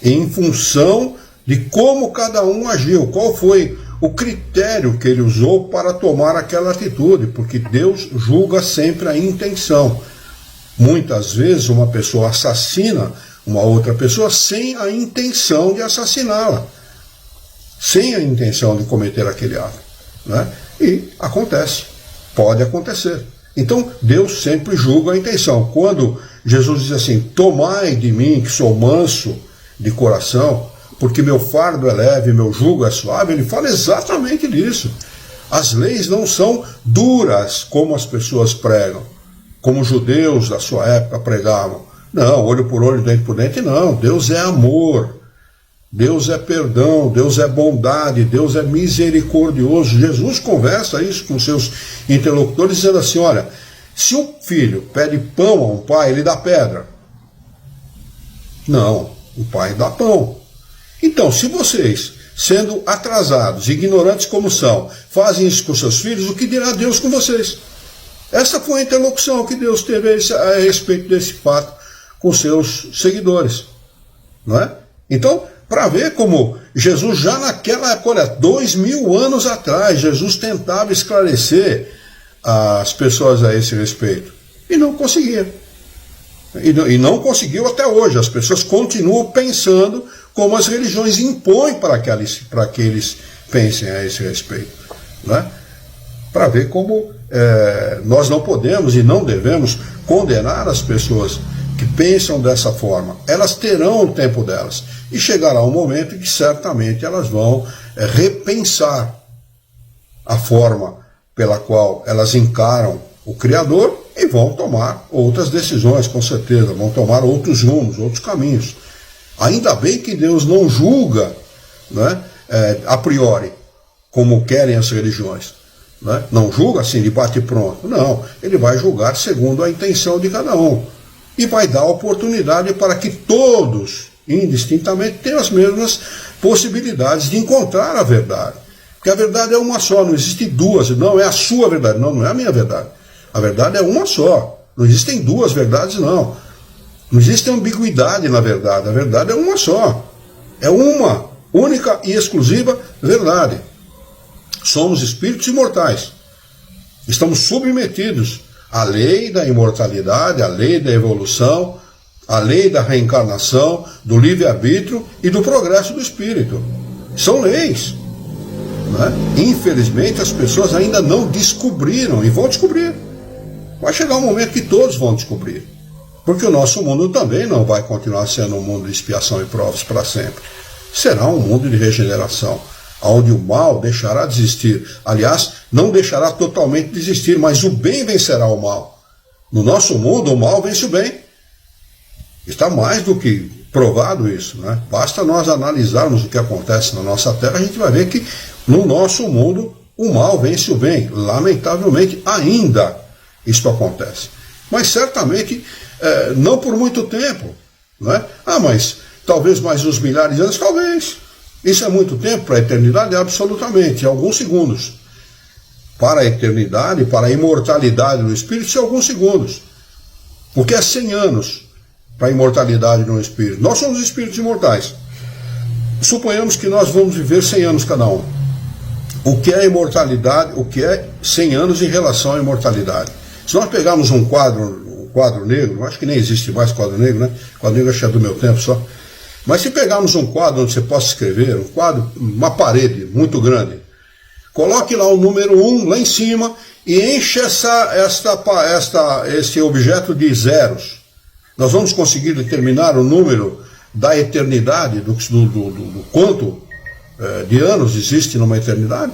em função de como cada um agiu, qual foi o critério que ele usou para tomar aquela atitude, porque Deus julga sempre a intenção. Muitas vezes uma pessoa assassina uma outra pessoa sem a intenção de assassiná-la, sem a intenção de cometer aquele ato. Né? E acontece, pode acontecer. Então Deus sempre julga a intenção. Quando Jesus diz assim, tomai de mim que sou manso de coração, porque meu fardo é leve, meu jugo é suave, ele fala exatamente disso. As leis não são duras como as pessoas pregam, como os judeus da sua época pregavam. Não, olho por olho, dente por dente, não. Deus é amor, Deus é perdão, Deus é bondade, Deus é misericordioso. Jesus conversa isso com seus interlocutores, dizendo assim, olha, se o filho pede pão a um pai, ele dá pedra. Não, o pai dá pão. Então, se vocês, sendo atrasados, ignorantes como são, fazem isso com seus filhos, o que dirá Deus com vocês? Essa foi a interlocução que Deus teve a respeito desse fato com seus seguidores. Não é? Então, para ver como Jesus já naquela época, olha, 2000 anos atrás, Jesus tentava esclarecer as pessoas a esse respeito. E não conseguia. E não conseguiu até hoje. As pessoas continuam pensando como as religiões impõem para que eles pensem a esse respeito. Né? Para ver como nós não podemos e não devemos condenar as pessoas que pensam dessa forma. Elas terão o tempo delas. E chegará um momento em que certamente elas vão repensar a forma pela qual elas encaram o Criador e vão tomar outras decisões, com certeza. Vão tomar outros rumos, outros caminhos. Ainda bem que Deus não julga, né, a priori, como querem as religiões. Né? Não julga assim de bate pronto. Não, ele vai julgar segundo a intenção de cada um. E vai dar oportunidade para que todos, indistintamente, tenham as mesmas possibilidades de encontrar a verdade. Porque a verdade é uma só, não existe duas. Não é a sua verdade, não é a minha verdade. A verdade é uma só. Não existem duas verdades, não. Não existe ambiguidade na verdade. A verdade é uma só. É uma única e exclusiva verdade. Somos espíritos imortais. Estamos submetidos à lei da imortalidade, à lei da evolução, à lei da reencarnação, do livre-arbítrio e do progresso do espírito. São leis. Né? Infelizmente, as pessoas ainda não descobriram e vão descobrir. Vai chegar um momento que todos vão descobrir. Porque o nosso mundo também não vai continuar sendo um mundo de expiação e provas para sempre. Será um mundo de regeneração, onde o mal deixará de existir. Aliás, não deixará totalmente de existir, mas o bem vencerá o mal. No nosso mundo, o mal vence o bem. Está mais do que provado isso, né? Basta nós analisarmos o que acontece na nossa Terra, a gente vai ver que no nosso mundo o mal vence o bem. Lamentavelmente, ainda isto acontece. Mas certamente não por muito tempo. Né? Mas talvez mais uns milhares de anos, talvez. Isso é muito tempo para a eternidade? Absolutamente, alguns segundos. Para a eternidade, para a imortalidade do espírito, são alguns segundos. Porque é 100 anos para a imortalidade do espírito. Nós somos espíritos imortais. Suponhamos que nós vamos viver 100 anos cada um. O que é imortalidade, o que é 100 anos em relação à imortalidade? Se nós pegarmos um quadro negro, acho que nem existe mais quadro negro, né? Quadro negro acho que é do meu tempo só. Mas se pegarmos um quadro onde você possa escrever, um quadro, uma parede muito grande, coloque lá o número 1 lá em cima e enche esse objeto de zeros. Nós vamos conseguir determinar o número da eternidade, do quanto de anos existe numa eternidade?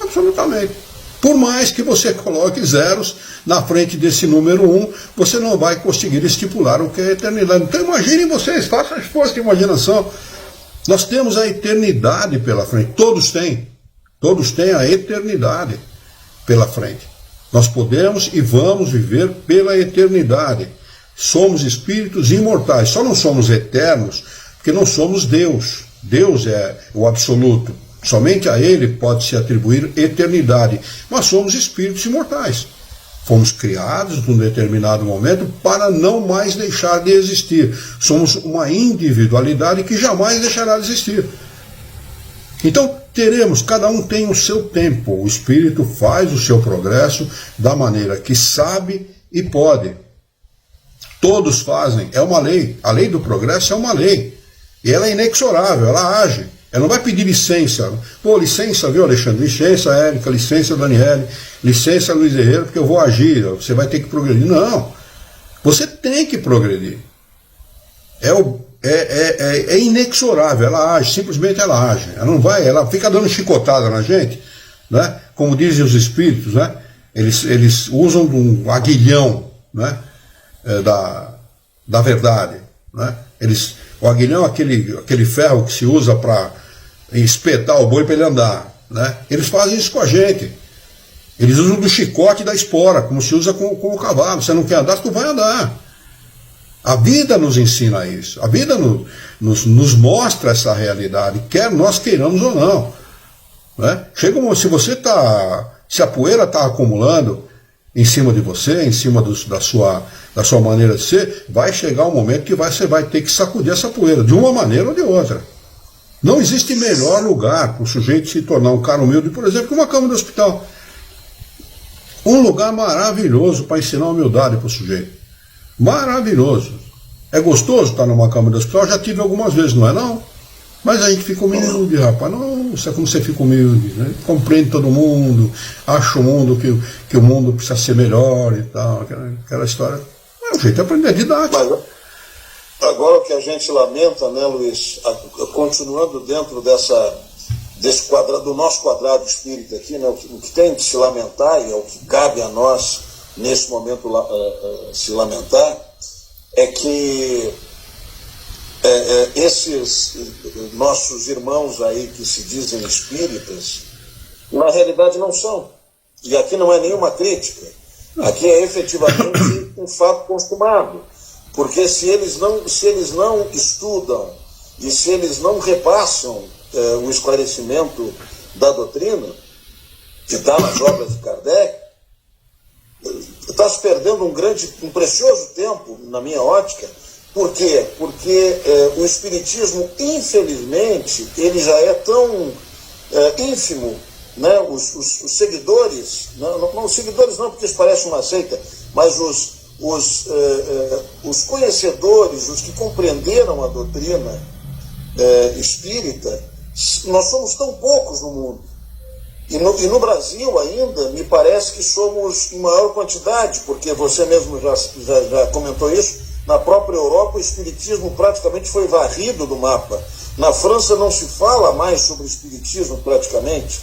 Absolutamente. Por mais que você coloque zeros na frente desse número 1, você não vai conseguir estipular o que é a eternidade. Então imaginem vocês, façam esforço de imaginação. Nós temos a eternidade pela frente, todos têm a eternidade pela frente. Nós podemos e vamos viver pela eternidade. Somos espíritos imortais, só não somos eternos porque não somos Deus. Deus é o absoluto. Somente a Ele pode se atribuir eternidade. Mas somos espíritos imortais. Fomos criados num determinado momento para não mais deixar de existir. Somos uma individualidade que jamais deixará de existir. Então, cada um tem o seu tempo. O espírito faz o seu progresso da maneira que sabe e pode. Todos fazem, é uma lei. A lei do progresso é uma lei. E ela é inexorável, ela age. Ela não vai pedir licença. Pô, licença, viu, Alexandre? Licença, Érica, licença, Daniele, licença, Luiz Herrero, porque eu vou agir, você vai ter que progredir. Não. Você tem que progredir. É inexorável, ela age, simplesmente ela age. Ela não vai, ela fica dando chicotada na gente, né? Como dizem os espíritos, né? Eles usam um aguilhão, né? Da verdade, né? O aguilhão é aquele ferro que se usa para espetar o boi para ele andar, né? Eles fazem isso com a gente. Eles usam do chicote e da espora, como se usa com o cavalo. Você não quer andar, tu vai andar. A vida nos ensina isso. A vida nos mostra essa realidade, quer nós queiramos ou não, né? Se a poeira está acumulando em cima de você, em cima da sua maneira de ser, vai chegar um momento que você vai ter que sacudir essa poeira, de uma maneira ou de outra. Não existe melhor lugar para o sujeito se tornar um cara humilde, por exemplo, que uma cama de hospital. Um lugar maravilhoso para ensinar humildade para o sujeito. Maravilhoso. É gostoso estar numa cama de hospital? Já tive algumas vezes, não é não? Mas a gente fica humilde, rapaz. Nossa, como você fica humilde, né? Compreende todo mundo, acha o mundo que o mundo precisa ser melhor e tal, aquela história. É um jeito de aprender didática. Mas agora o que a gente lamenta, né, Luiz, continuando dentro desse quadrado, do nosso quadrado espírita aqui, né, o que tem de se lamentar, e é o que cabe a nós nesse momento se lamentar, é que esses nossos irmãos aí que se dizem espíritas, na realidade não são. E aqui não é nenhuma crítica. Aqui é efetivamente um fato consumado. Porque se eles não estudam e se eles não repassam o esclarecimento da doutrina, que está nas obras de Kardec, está se perdendo um precioso tempo, na minha ótica. Por quê? Porque o Espiritismo, infelizmente, ele já é tão ínfimo, né? Os seguidores, não os seguidores não, porque isso parece uma seita, mas os conhecedores, os que compreenderam a doutrina espírita, nós somos tão poucos no mundo. E no Brasil ainda, me parece que somos em maior quantidade, porque você mesmo já comentou isso. Na própria Europa, o espiritismo praticamente foi varrido do mapa. Na França não se fala mais sobre o espiritismo praticamente.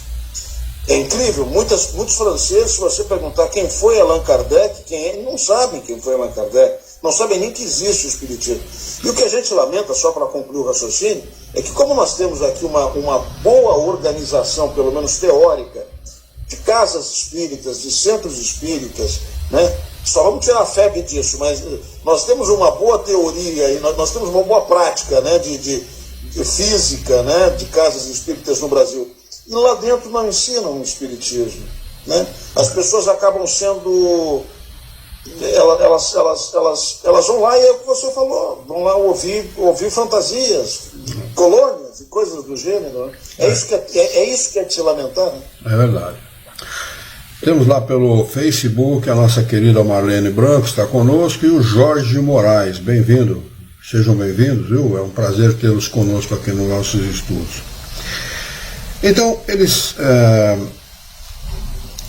É incrível, muitos franceses, se você perguntar quem foi Allan Kardec, não sabem quem foi Allan Kardec, não sabem nem que existe o espiritismo. E o que a gente lamenta, só para concluir o raciocínio, é que como nós temos aqui uma boa organização, pelo menos teórica, de casas espíritas, de centros espíritas, né? Só vamos tirar a febre disso, mas nós temos uma boa teoria e nós temos uma boa prática, né, de física, né, de casas espíritas no Brasil. E lá dentro não ensinam o espiritismo, né? As pessoas acabam sendo... Elas vão lá, e é o que você falou, vão lá ouvir fantasias, colônias e coisas do gênero. Né? É isso que é de se lamentar. Né? É verdade. Temos lá pelo Facebook a nossa querida Marlene Branco, está conosco, e o Jorge Moraes. Bem-vindo, sejam bem-vindos, viu? É um prazer tê-los conosco aqui nos nossos estudos. Então,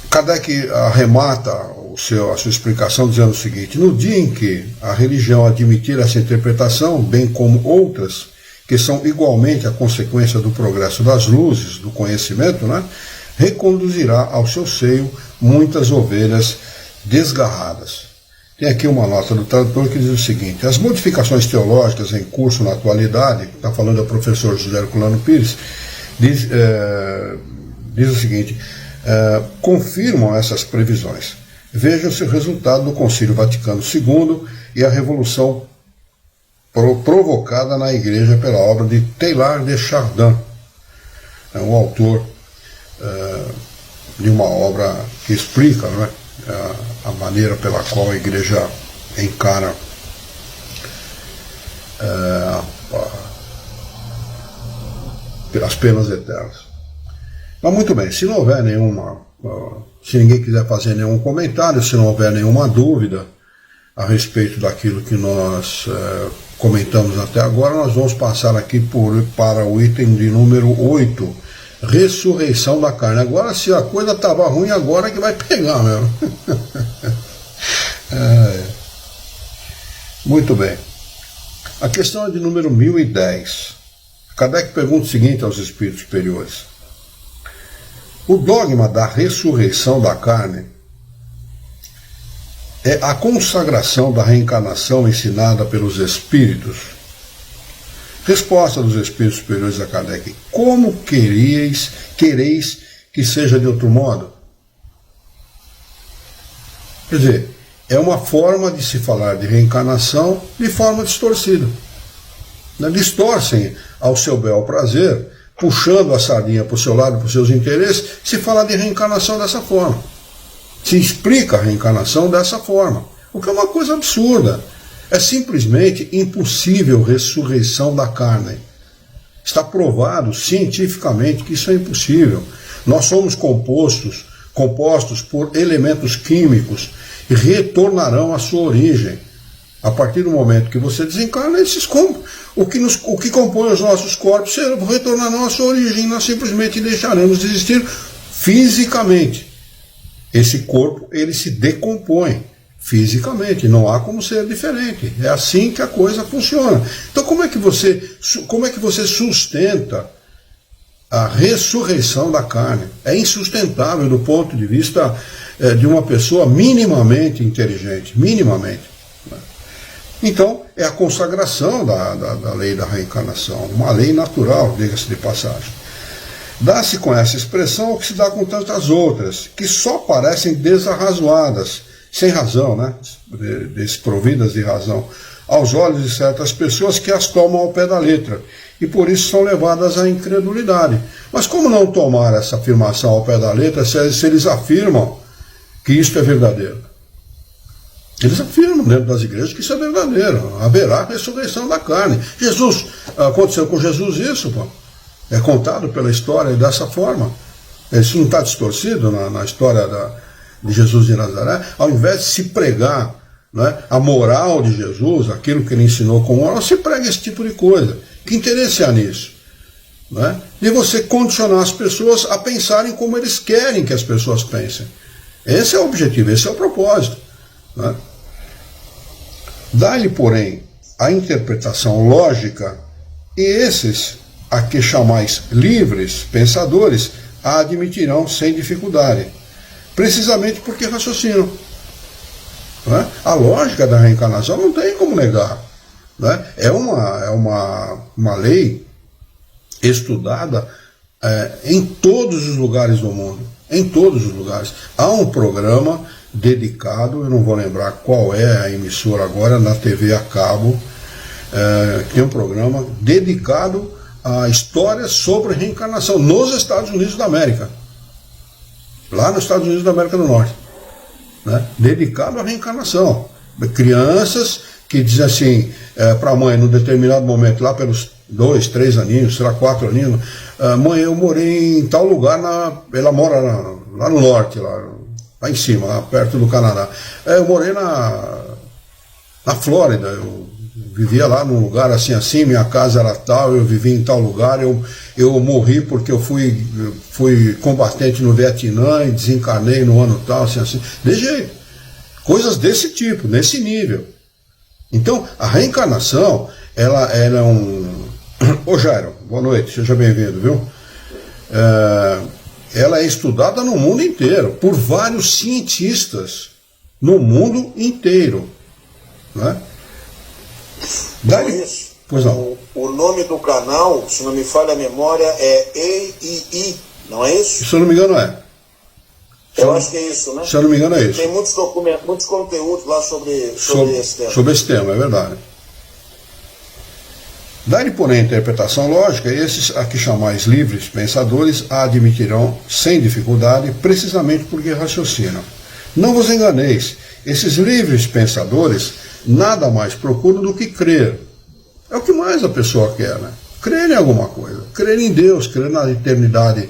Kardec arremata a sua explicação dizendo o seguinte: no dia em que a religião admitir essa interpretação, bem como outras, que são igualmente a consequência do progresso das luzes, do conhecimento, né, reconduzirá ao seu seio muitas ovelhas desgarradas. Tem aqui uma nota do tradutor que diz o seguinte: as modificações teológicas em curso na atualidade, está falando o professor José Herculano Pires, diz o seguinte: confirmam essas previsões. Veja-se o resultado do Concílio Vaticano II e a revolução provocada na Igreja pela obra de Teilhard de Chardin, um autor de uma obra que explica, né, a maneira pela qual a Igreja encara as penas eternas. Mas muito bem, se não houver se ninguém quiser fazer nenhum comentário, se não houver nenhuma dúvida a respeito daquilo que nós comentamos até agora, nós vamos passar aqui para o item de número 8, ressurreição da carne. Agora, se a coisa estava ruim, agora é que vai pegar mesmo. Muito bem. A questão é de número 1010. Kardec pergunta o seguinte aos espíritos superiores: o dogma da ressurreição da carne é a consagração da reencarnação ensinada pelos espíritos? Resposta dos espíritos superiores a Kardec: como quereis que seja de outro modo? Quer dizer, é uma forma de se falar de reencarnação de forma distorcida. Distorcem ao seu bel prazer, puxando a sardinha para o seu lado, para os seus interesses, se fala de reencarnação dessa forma. Se explica a reencarnação dessa forma. O que é uma coisa absurda. É simplesmente impossível ressurreição da carne. Está provado cientificamente que isso é impossível. Nós somos compostos por elementos químicos e retornarão à sua origem. A partir do momento que você desencarna, o que compõe os nossos corpos retornarão à sua origem. Nós simplesmente deixaremos de existir fisicamente. Esse corpo, ele se decompõe fisicamente, não há como ser diferente. É assim que a coisa funciona. Então como é que você sustenta a ressurreição da carne? É insustentável do ponto de vista de uma pessoa minimamente inteligente, minimamente. Então, é a consagração da lei da reencarnação, uma lei natural, diga-se de passagem. Dá-se com essa expressão o que se dá com tantas outras, que só parecem desarrazoadas, sem razão, né? Desprovidas de razão, aos olhos de certas pessoas que as tomam ao pé da letra, e por isso são levadas à incredulidade. Mas como não tomar essa afirmação ao pé da letra se eles afirmam que isto é verdadeiro? Eles afirmam dentro das igrejas que isso é verdadeiro, haverá ressurreição da carne. Aconteceu com Jesus isso, pô. É contado pela história dessa forma. Isso não está distorcido na história de Jesus de Nazaré. Ao invés de se pregar, né, a moral de Jesus, aquilo que ele ensinou com moral, se prega esse tipo de coisa. Que interesse há nisso? Né? E você condicionar as pessoas a pensarem como eles querem que as pessoas pensem. Esse é o objetivo, esse é o propósito. Né? Dá-lhe, porém, a interpretação lógica, e esses, a que chamais livres pensadores, a admitirão sem dificuldade, precisamente porque raciocinam. Né? A lógica da reencarnação não tem como negar. Né? É uma lei estudada em todos os lugares do mundo. Em todos os lugares. Há um programa dedicado, eu não vou lembrar qual é a emissora agora, na TV a cabo, tem um programa dedicado a histórias sobre reencarnação nos Estados Unidos da América. Lá nos Estados Unidos da América do Norte. Né? Dedicado à reencarnação. Crianças que dizem assim para a mãe, num determinado momento, lá pelos 2, 3 aninhos, sei lá, 4 aninhos, mãe, eu morei em tal lugar, ela mora lá no norte, lá em cima, lá perto do Canadá. Eu morei na Flórida, eu vivia lá num lugar assim, minha casa era tal, eu vivia em tal lugar, eu morri porque eu fui combatente no Vietnã e desencarnei no ano tal, assim. De jeito. Coisas desse tipo, nesse nível. Então, a reencarnação, ela é um... Ô Jairo, boa noite, seja bem-vindo, viu? Ela é estudada no mundo inteiro, por vários cientistas, no mundo inteiro. Né? Luiz, pois não. O nome do canal, se não me falha a memória, é EII, não é isso? Se eu não me engano é. Eu acho que é isso, né? Se eu não me engano é isso. Tem muitos documentos, muitos conteúdos lá sobre esse tema. Sobre esse tema, é verdade. Dá-lhe, porém, a interpretação lógica, esses a que chamais livres pensadores a admitirão sem dificuldade, precisamente porque raciocinam. Não vos enganeis, esses livres pensadores nada mais procuram do que crer. É o que mais a pessoa quer, né? Crer em alguma coisa, crer em Deus, crer na eternidade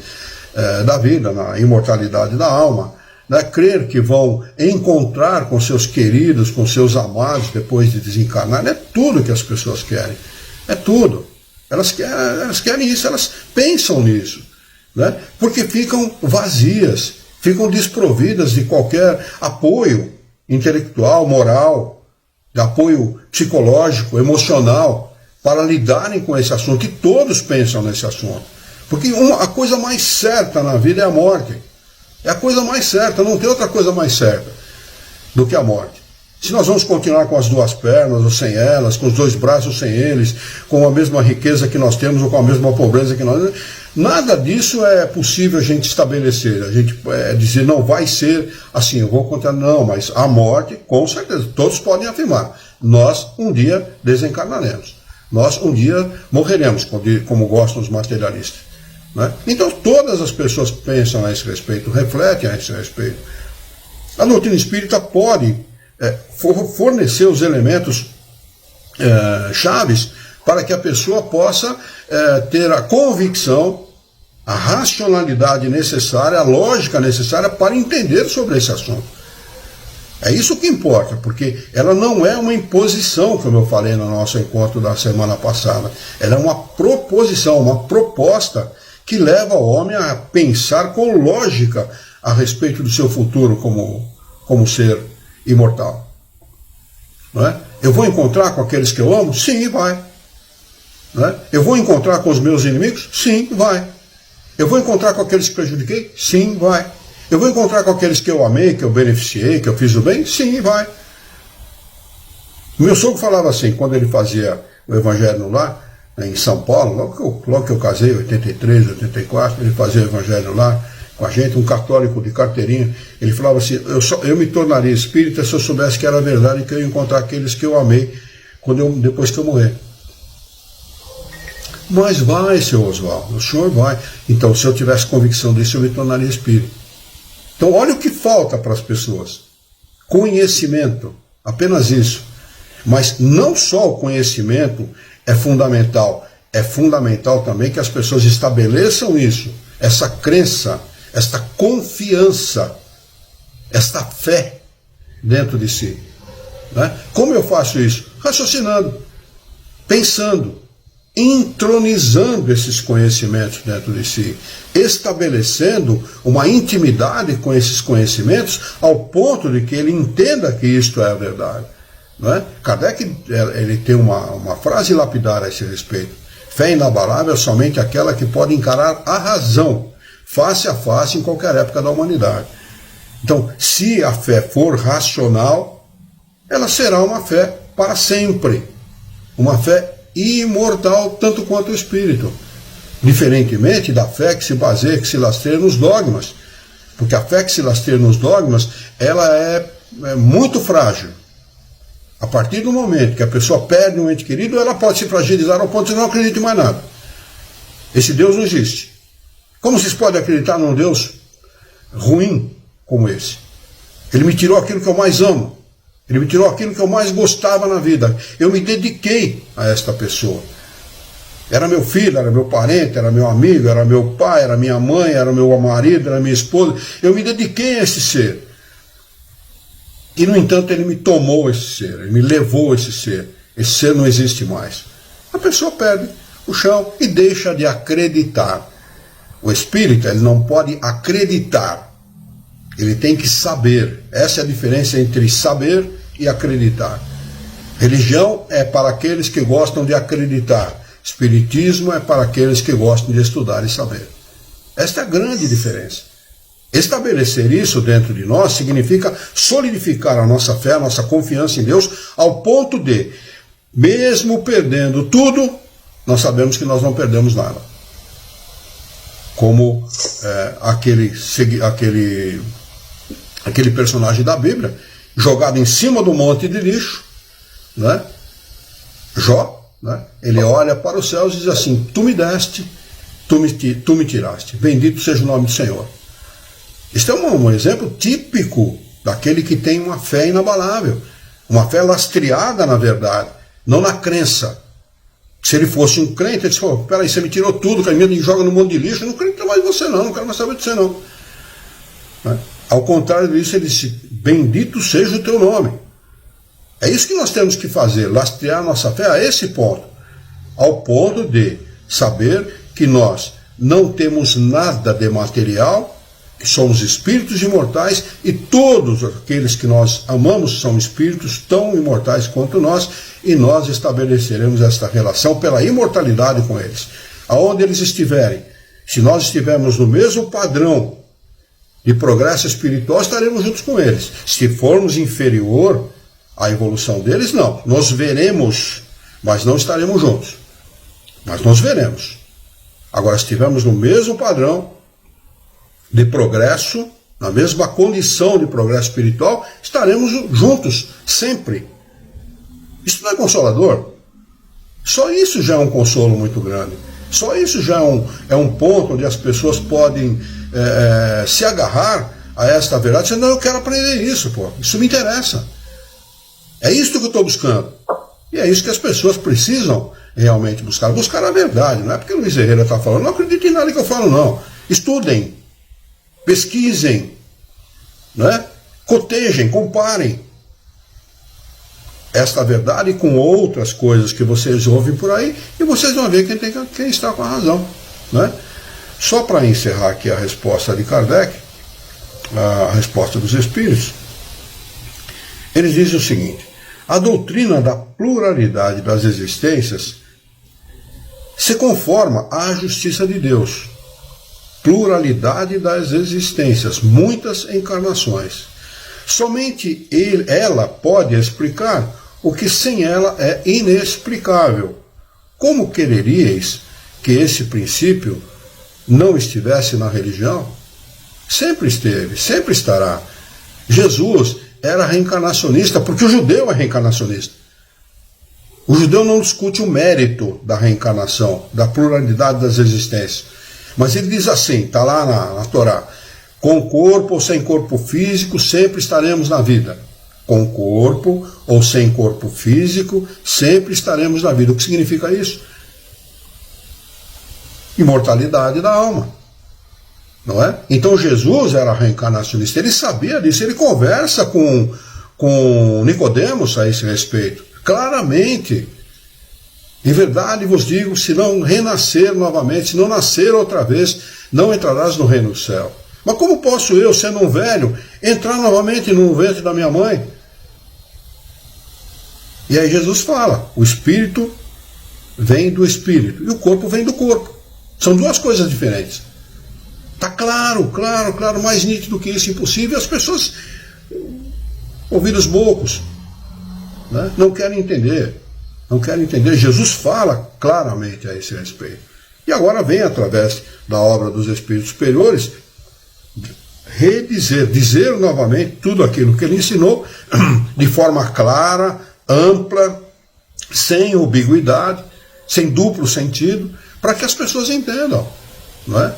da vida, na imortalidade da alma, né? Crer que vão encontrar com seus queridos, com seus amados depois de desencarnar. É tudo que as pessoas querem. É tudo. Elas querem isso, elas pensam nisso. Né? Porque ficam vazias, ficam desprovidas de qualquer apoio intelectual, moral, de apoio psicológico, emocional, para lidarem com esse assunto, que todos pensam nesse assunto. Porque a coisa mais certa na vida é a morte. É a coisa mais certa, não tem outra coisa mais certa do que a morte. Se nós vamos continuar com as duas pernas, ou sem elas, com os dois braços sem eles, com a mesma riqueza que nós temos, ou com a mesma pobreza que nós temos, nada disso é possível a gente estabelecer. A gente dizer, não vai ser assim, eu vou contar, não, mas a morte, com certeza, todos podem afirmar, nós um dia desencarnaremos, nós um dia morreremos, como gostam os materialistas. Né? Então todas as pessoas que pensam a esse respeito, refletem a esse respeito. A doutrina espírita pode fornecer os elementos chaves para que a pessoa possa ter a convicção, a racionalidade necessária, a lógica necessária para entender sobre esse assunto. É isso que importa, porque ela não é uma imposição, como eu falei no nosso encontro da semana passada. Ela é uma proposição, uma proposta que leva o homem a pensar com lógica a respeito do seu futuro como ser imortal. Não é? Eu vou encontrar com aqueles que eu amo? Sim, vai. Não é? Eu vou encontrar com os meus inimigos? Sim, vai. Eu vou encontrar com aqueles que prejudiquei? Sim, vai. Eu vou encontrar com aqueles que eu amei, que eu beneficiei, que eu fiz o bem? Sim, vai. O meu sogro falava assim, quando ele fazia o Evangelho no Lar, em São Paulo, logo que eu casei, 83, 84, ele fazia o Evangelho lá com a gente, um católico de carteirinha. Ele falava assim, eu me tornaria espírita se eu soubesse que era verdade e que eu ia encontrar aqueles que eu amei depois que eu morrer. Mas vai, seu Oswaldo, o senhor vai. Então, se eu tivesse convicção disso, eu me tornaria espírita. Então, olha o que falta para as pessoas. Conhecimento, apenas isso. Mas não só o conhecimento é fundamental também que as pessoas estabeleçam isso, essa crença, esta confiança, esta fé dentro de si. Né? Como eu faço isso? Raciocinando, pensando, entronizando esses conhecimentos dentro de si, estabelecendo uma intimidade com esses conhecimentos ao ponto de que ele entenda que isto é a verdade. Não é? Kardec ele tem uma frase lapidar a esse respeito: fé inabalável é somente aquela que pode encarar a razão face a face em qualquer época da humanidade. Então, se a fé for racional, ela será uma fé para sempre, uma fé imortal tanto quanto o espírito, diferentemente da fé que se baseia, que se lastreia nos dogmas, porque a fé que se lastreia nos dogmas, ela é muito frágil. A partir do momento que a pessoa perde um ente querido, ela pode se fragilizar ao ponto de não acreditar em mais nada. Esse Deus não existe. Como vocês podem acreditar num Deus ruim como esse? Ele me tirou aquilo que eu mais amo. Ele me tirou aquilo que eu mais gostava na vida. Eu me dediquei a esta pessoa. Era meu filho, era meu parente, era meu amigo, era meu pai, era minha mãe, era meu marido, era minha esposa. Eu me dediquei a esse ser. E, no entanto, ele me tomou esse ser, ele me levou esse ser. Esse ser não existe mais. A pessoa perde o chão e deixa de acreditar. O espírita, ele não pode acreditar. Ele tem que saber. Essa é a diferença entre saber e acreditar. Religião é para aqueles que gostam de acreditar. Espiritismo é para aqueles que gostam de estudar e saber. Esta é a grande diferença. Estabelecer isso dentro de nós significa solidificar a nossa fé, a nossa confiança em Deus, ao ponto de, mesmo perdendo tudo, nós sabemos que nós não perdemos nada. Como aquele personagem da Bíblia, jogado em cima do monte de lixo, né? Jó, né? Ele olha para os céus e diz assim: tu me deste, tu me tiraste, bendito seja o nome do Senhor. Este é um exemplo típico daquele que tem uma fé inabalável, uma fé lastreada na verdade, não na crença. Se ele fosse um crente, ele disse: oh, peraí, você me tirou tudo, me joga no monte de lixo, eu não acredito mais em você não quero mais saber de você não. Ao contrário disso, ele disse: bendito seja o teu nome. É isso que nós temos que fazer, lastrear nossa fé a esse ponto, ao ponto de saber que nós não temos nada de material, que somos espíritos imortais e todos aqueles que nós amamos são espíritos tão imortais quanto nós, e nós estabeleceremos esta relação pela imortalidade com eles. Aonde eles estiverem, se nós estivermos no mesmo padrão de progresso espiritual, estaremos juntos com eles. Se formos inferior à evolução deles, não. Nós veremos, mas não estaremos juntos. Mas nós veremos. Agora, se estivermos no mesmo padrão de progresso, na mesma condição de progresso espiritual, estaremos juntos, sempre. Isso não é consolador? Só isso já é um consolo muito grande. Só isso já é um ponto onde as pessoas podem se agarrar a esta verdade, dizendo: não, eu quero aprender isso, pô, isso me interessa. É isso que eu estou buscando. E é isso que as pessoas precisam realmente buscar. Buscar a verdade, não é porque o Luiz Herrera está falando, não acredite em nada que eu falo, não. Estudem, pesquisem, né? Cotejem, comparem esta verdade com outras coisas que vocês ouvem por aí, e vocês vão ver quem está com a razão, né? Só para encerrar aqui a resposta de Kardec, a resposta dos Espíritos, eles dizem o seguinte: a doutrina da pluralidade das existências se conforma à justiça de Deus. Pluralidade das existências, muitas encarnações. Somente ela pode explicar o que sem ela é inexplicável. Como quereríeis que esse princípio não estivesse na religião? Sempre esteve, sempre estará. Jesus era reencarnacionista, porque o judeu é reencarnacionista. O judeu não discute o mérito da reencarnação, da pluralidade das existências. Mas ele diz assim, está lá na Torá, com corpo ou sem corpo físico, sempre estaremos na vida. Com corpo ou sem corpo físico, sempre estaremos na vida. O que significa isso? Imortalidade da alma. Não é? Então Jesus era reencarnacionista, ele sabia disso, ele conversa com Nicodemos a esse respeito. Claramente, em verdade vos digo, se não renascer novamente, se não nascer outra vez, não entrarás no reino do céu. Mas como posso eu, sendo um velho, entrar novamente no ventre da minha mãe? E aí Jesus fala, o espírito vem do espírito e o corpo vem do corpo. São duas coisas diferentes. Está claro, mais nítido que isso, impossível. E as pessoas, ouvidos bocos, né, não querem entender. Jesus fala claramente a esse respeito. E agora vem, através da obra dos Espíritos Superiores, dizer novamente tudo aquilo que ele ensinou, de forma clara, ampla, sem ambiguidade, sem duplo sentido, para que as pessoas entendam. Não é?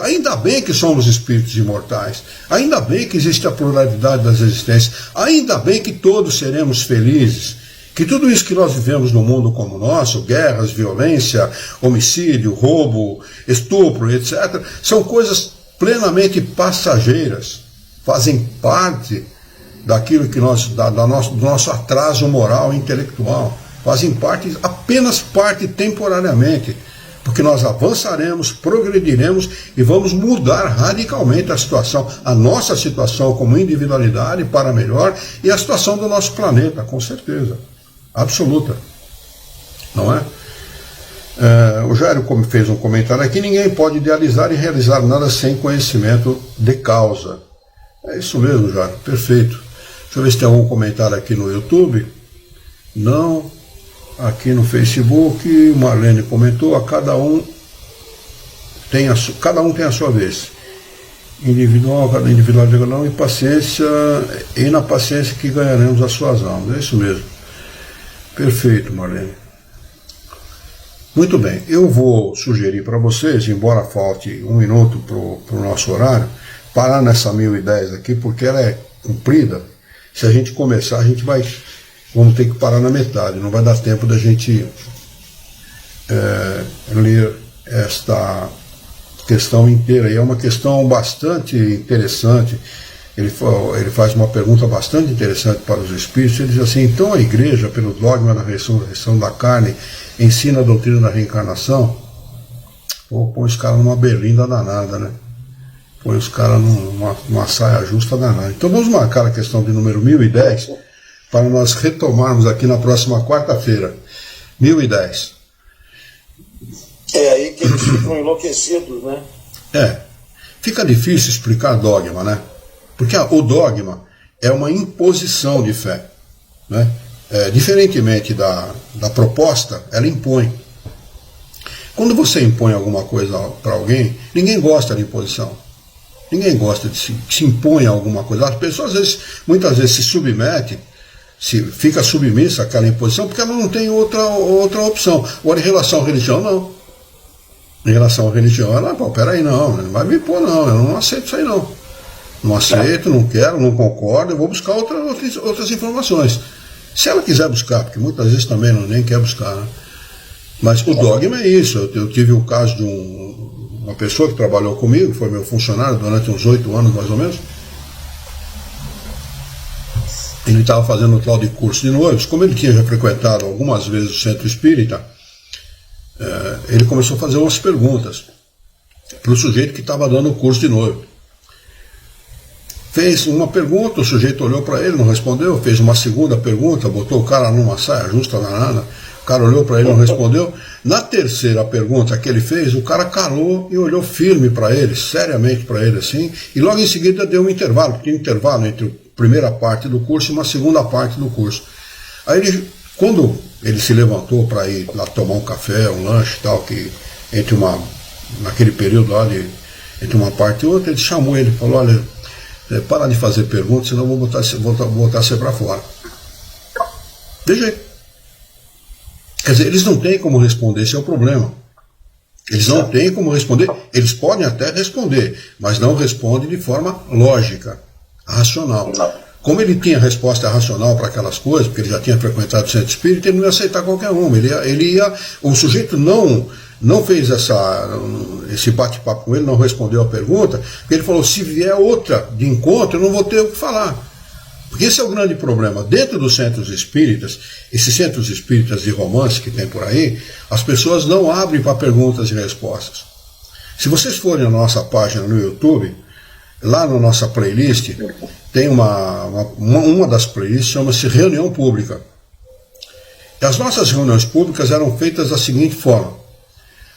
Ainda bem que somos espíritos imortais, ainda bem que existe a pluralidade das existências, ainda bem que todos seremos felizes, que tudo isso que nós vivemos no mundo como nosso, guerras, violência, homicídio, roubo, estupro, etc., são coisas plenamente passageiras, fazem parte daquilo que do nosso atraso moral e intelectual, fazem parte, apenas parte temporariamente, porque nós avançaremos, progrediremos e vamos mudar radicalmente a situação, a nossa situação como individualidade para melhor e a situação do nosso planeta, com certeza, absoluta, não é? O Jairo fez um comentário aqui, ninguém pode idealizar e realizar nada sem conhecimento de causa. É isso mesmo, Jairo, perfeito. Deixa eu ver se tem algum comentário aqui no YouTube. Não. Aqui no Facebook, Marlene comentou, cada um tem a sua vez. Individual, cada individual de cada um, e paciência, e na paciência que ganharemos as suas almas. É isso mesmo. Perfeito, Marlene. Muito bem, eu vou sugerir para vocês, embora falte um minuto para o nosso horário, parar nessa 1010 aqui, porque ela é comprida. Se a gente começar, vamos ter que parar na metade, não vai dar tempo da gente ler esta questão inteira. E é uma questão bastante interessante. Ele faz uma pergunta bastante interessante para os espíritos. Ele diz assim: então a igreja, pelo dogma da ressurreição da carne, ensina a doutrina da reencarnação? Põe os caras numa berlinda danada, né? Põe os caras numa saia justa danada. Então vamos marcar a questão de número 1010 para nós retomarmos aqui na próxima quarta-feira. 1010. É aí que eles ficam enlouquecidos, né? Fica difícil explicar dogma, né? Porque o dogma é uma imposição de fé, né? Diferentemente da proposta, ela impõe. Quando você impõe alguma coisa para alguém, ninguém gosta de imposição. Ninguém gosta de se impõe alguma coisa. As pessoas, muitas vezes, se submetem, fica submissa àquela imposição, porque ela não tem outra opção. Agora, em relação à religião, não. Em relação à religião, ela, peraí, não vai me impor, não, eu não aceito isso aí, não. Não aceito, não quero, não concordo, eu vou buscar outras informações. Se ela quiser buscar, porque muitas vezes também nem quer buscar, né? Mas o dogma é isso. Eu tive o caso de uma pessoa que trabalhou comigo, foi meu funcionário durante uns 8 anos mais ou menos. Ele estava fazendo um tal de curso de noivos. Como ele tinha já frequentado algumas vezes o centro espírita, ele começou a fazer umas perguntas para o sujeito que estava dando o curso de noivo. Fez uma pergunta, o sujeito olhou para ele, não respondeu. Fez uma segunda pergunta, botou o cara numa saia justa danada. O cara olhou para ele, não respondeu. Na terceira pergunta que ele fez, o cara calou e olhou firme para ele, seriamente para ele assim, e logo em seguida deu um intervalo, porque tinha um intervalo entre a primeira parte do curso e uma segunda parte do curso. Aí quando ele se levantou para ir lá tomar um café, um lanche e tal, que naquele período lá, entre uma parte e outra, ele chamou ele e falou: olha, para de fazer perguntas, senão eu vou botar você para fora. De jeito. Quer dizer, eles não têm como responder, esse é o problema. Eles não têm como responder, eles podem até responder, mas não respondem de forma lógica, racional. Como ele tinha resposta racional para aquelas coisas, porque ele já tinha frequentado o centro espírita, ele não ia aceitar qualquer uma. O sujeito não fez esse bate-papo com ele, não respondeu a pergunta, porque ele falou, se vier outra de encontro, eu não vou ter o que falar. Porque esse é o grande problema. Dentro dos centros espíritas, esses centros espíritas de romance que tem por aí, as pessoas não abrem para perguntas e respostas. Se vocês forem na nossa página no YouTube, lá na nossa playlist, tem uma das playlists, chama-se Reunião Pública. E as nossas reuniões públicas eram feitas da seguinte forma.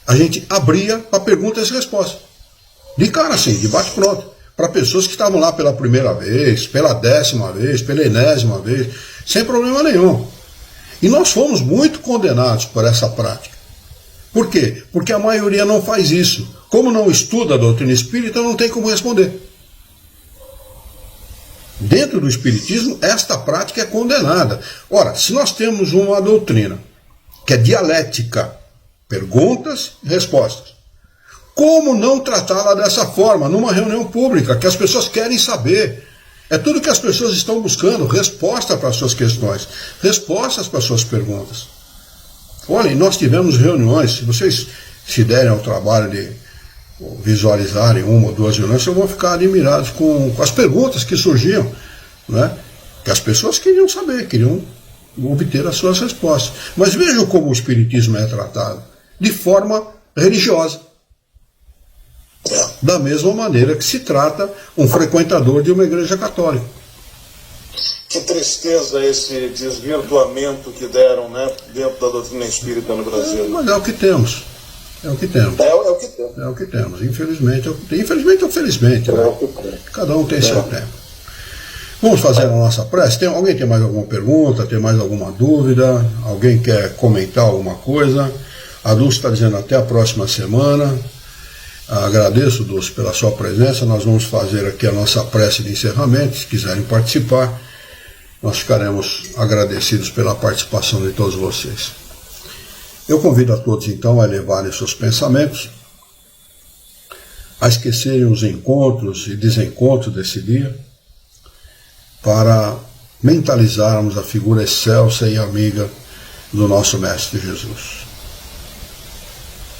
A gente abria para perguntas e respostas. De cara assim, de bate-pronto. Para pessoas que estavam lá pela primeira vez, pela 10ª vez, pela enésima vez, sem problema nenhum. E nós fomos muito condenados por essa prática. Por quê? Porque a maioria não faz isso. Como não estuda a doutrina espírita, não tem como responder. Dentro do espiritismo, esta prática é condenada. Ora, se nós temos uma doutrina que é dialética, perguntas e respostas, como não tratá-la dessa forma, numa reunião pública, que as pessoas querem saber? É tudo que as pessoas estão buscando, resposta para as suas questões, respostas para as suas perguntas. Olhem, nós tivemos reuniões, se vocês se derem ao trabalho de visualizarem uma ou duas reuniões, vocês vão ficar admirados com as perguntas que surgiam, né? Que as pessoas queriam saber, queriam obter as suas respostas. Mas vejam como o espiritismo é tratado, de forma religiosa. Da mesma maneira que se trata um frequentador de uma igreja católica. Que tristeza esse desvirtuamento que deram, né, dentro da doutrina espírita no Brasil. Mas é o que temos. É o que temos. É o que temos. É o que temos. Infelizmente, infelizmente ou felizmente. Né? Cada um tem seu tempo. Vamos fazer a nossa prece? Alguém tem mais alguma pergunta? Tem mais alguma dúvida? Alguém quer comentar alguma coisa? A Dulce está dizendo até a próxima semana. Agradeço, Dulce, pela sua presença. Nós vamos fazer aqui a nossa prece de encerramento. Se quiserem participar, nós ficaremos agradecidos pela participação de todos vocês. Eu convido a todos, então, a elevarem seus pensamentos, a esquecerem os encontros e desencontros desse dia, para mentalizarmos a figura excelsa e amiga do nosso Mestre Jesus.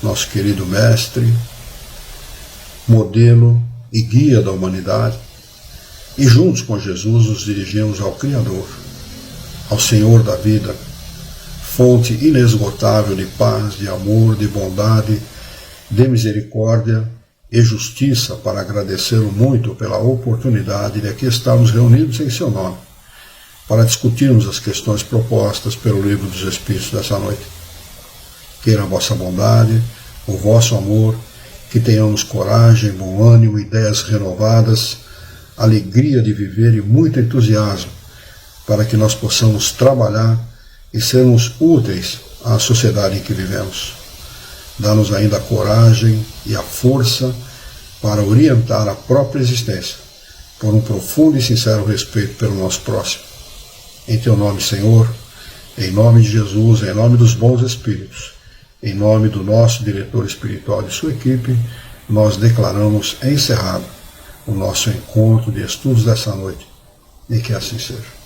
Nosso querido Mestre, modelo e guia da humanidade, e juntos com Jesus nos dirigimos ao Criador, ao Senhor da vida, fonte inesgotável de paz, de amor, de bondade, de misericórdia e justiça, para agradecê-lo muito pela oportunidade de aqui estarmos reunidos em seu nome, para discutirmos as questões propostas pelo Livro dos Espíritos dessa noite. Queira a vossa bondade, o vosso amor, que tenhamos coragem, bom ânimo, ideias renovadas, alegria de viver e muito entusiasmo, para que nós possamos trabalhar e sermos úteis à sociedade em que vivemos. Dá-nos ainda a coragem e a força para orientar a própria existência, por um profundo e sincero respeito pelo nosso próximo. Em teu nome, Senhor, em nome de Jesus, em nome dos bons espíritos, em nome do nosso diretor espiritual e sua equipe, nós declaramos encerrado o nosso encontro de estudos dessa noite, e que assim seja.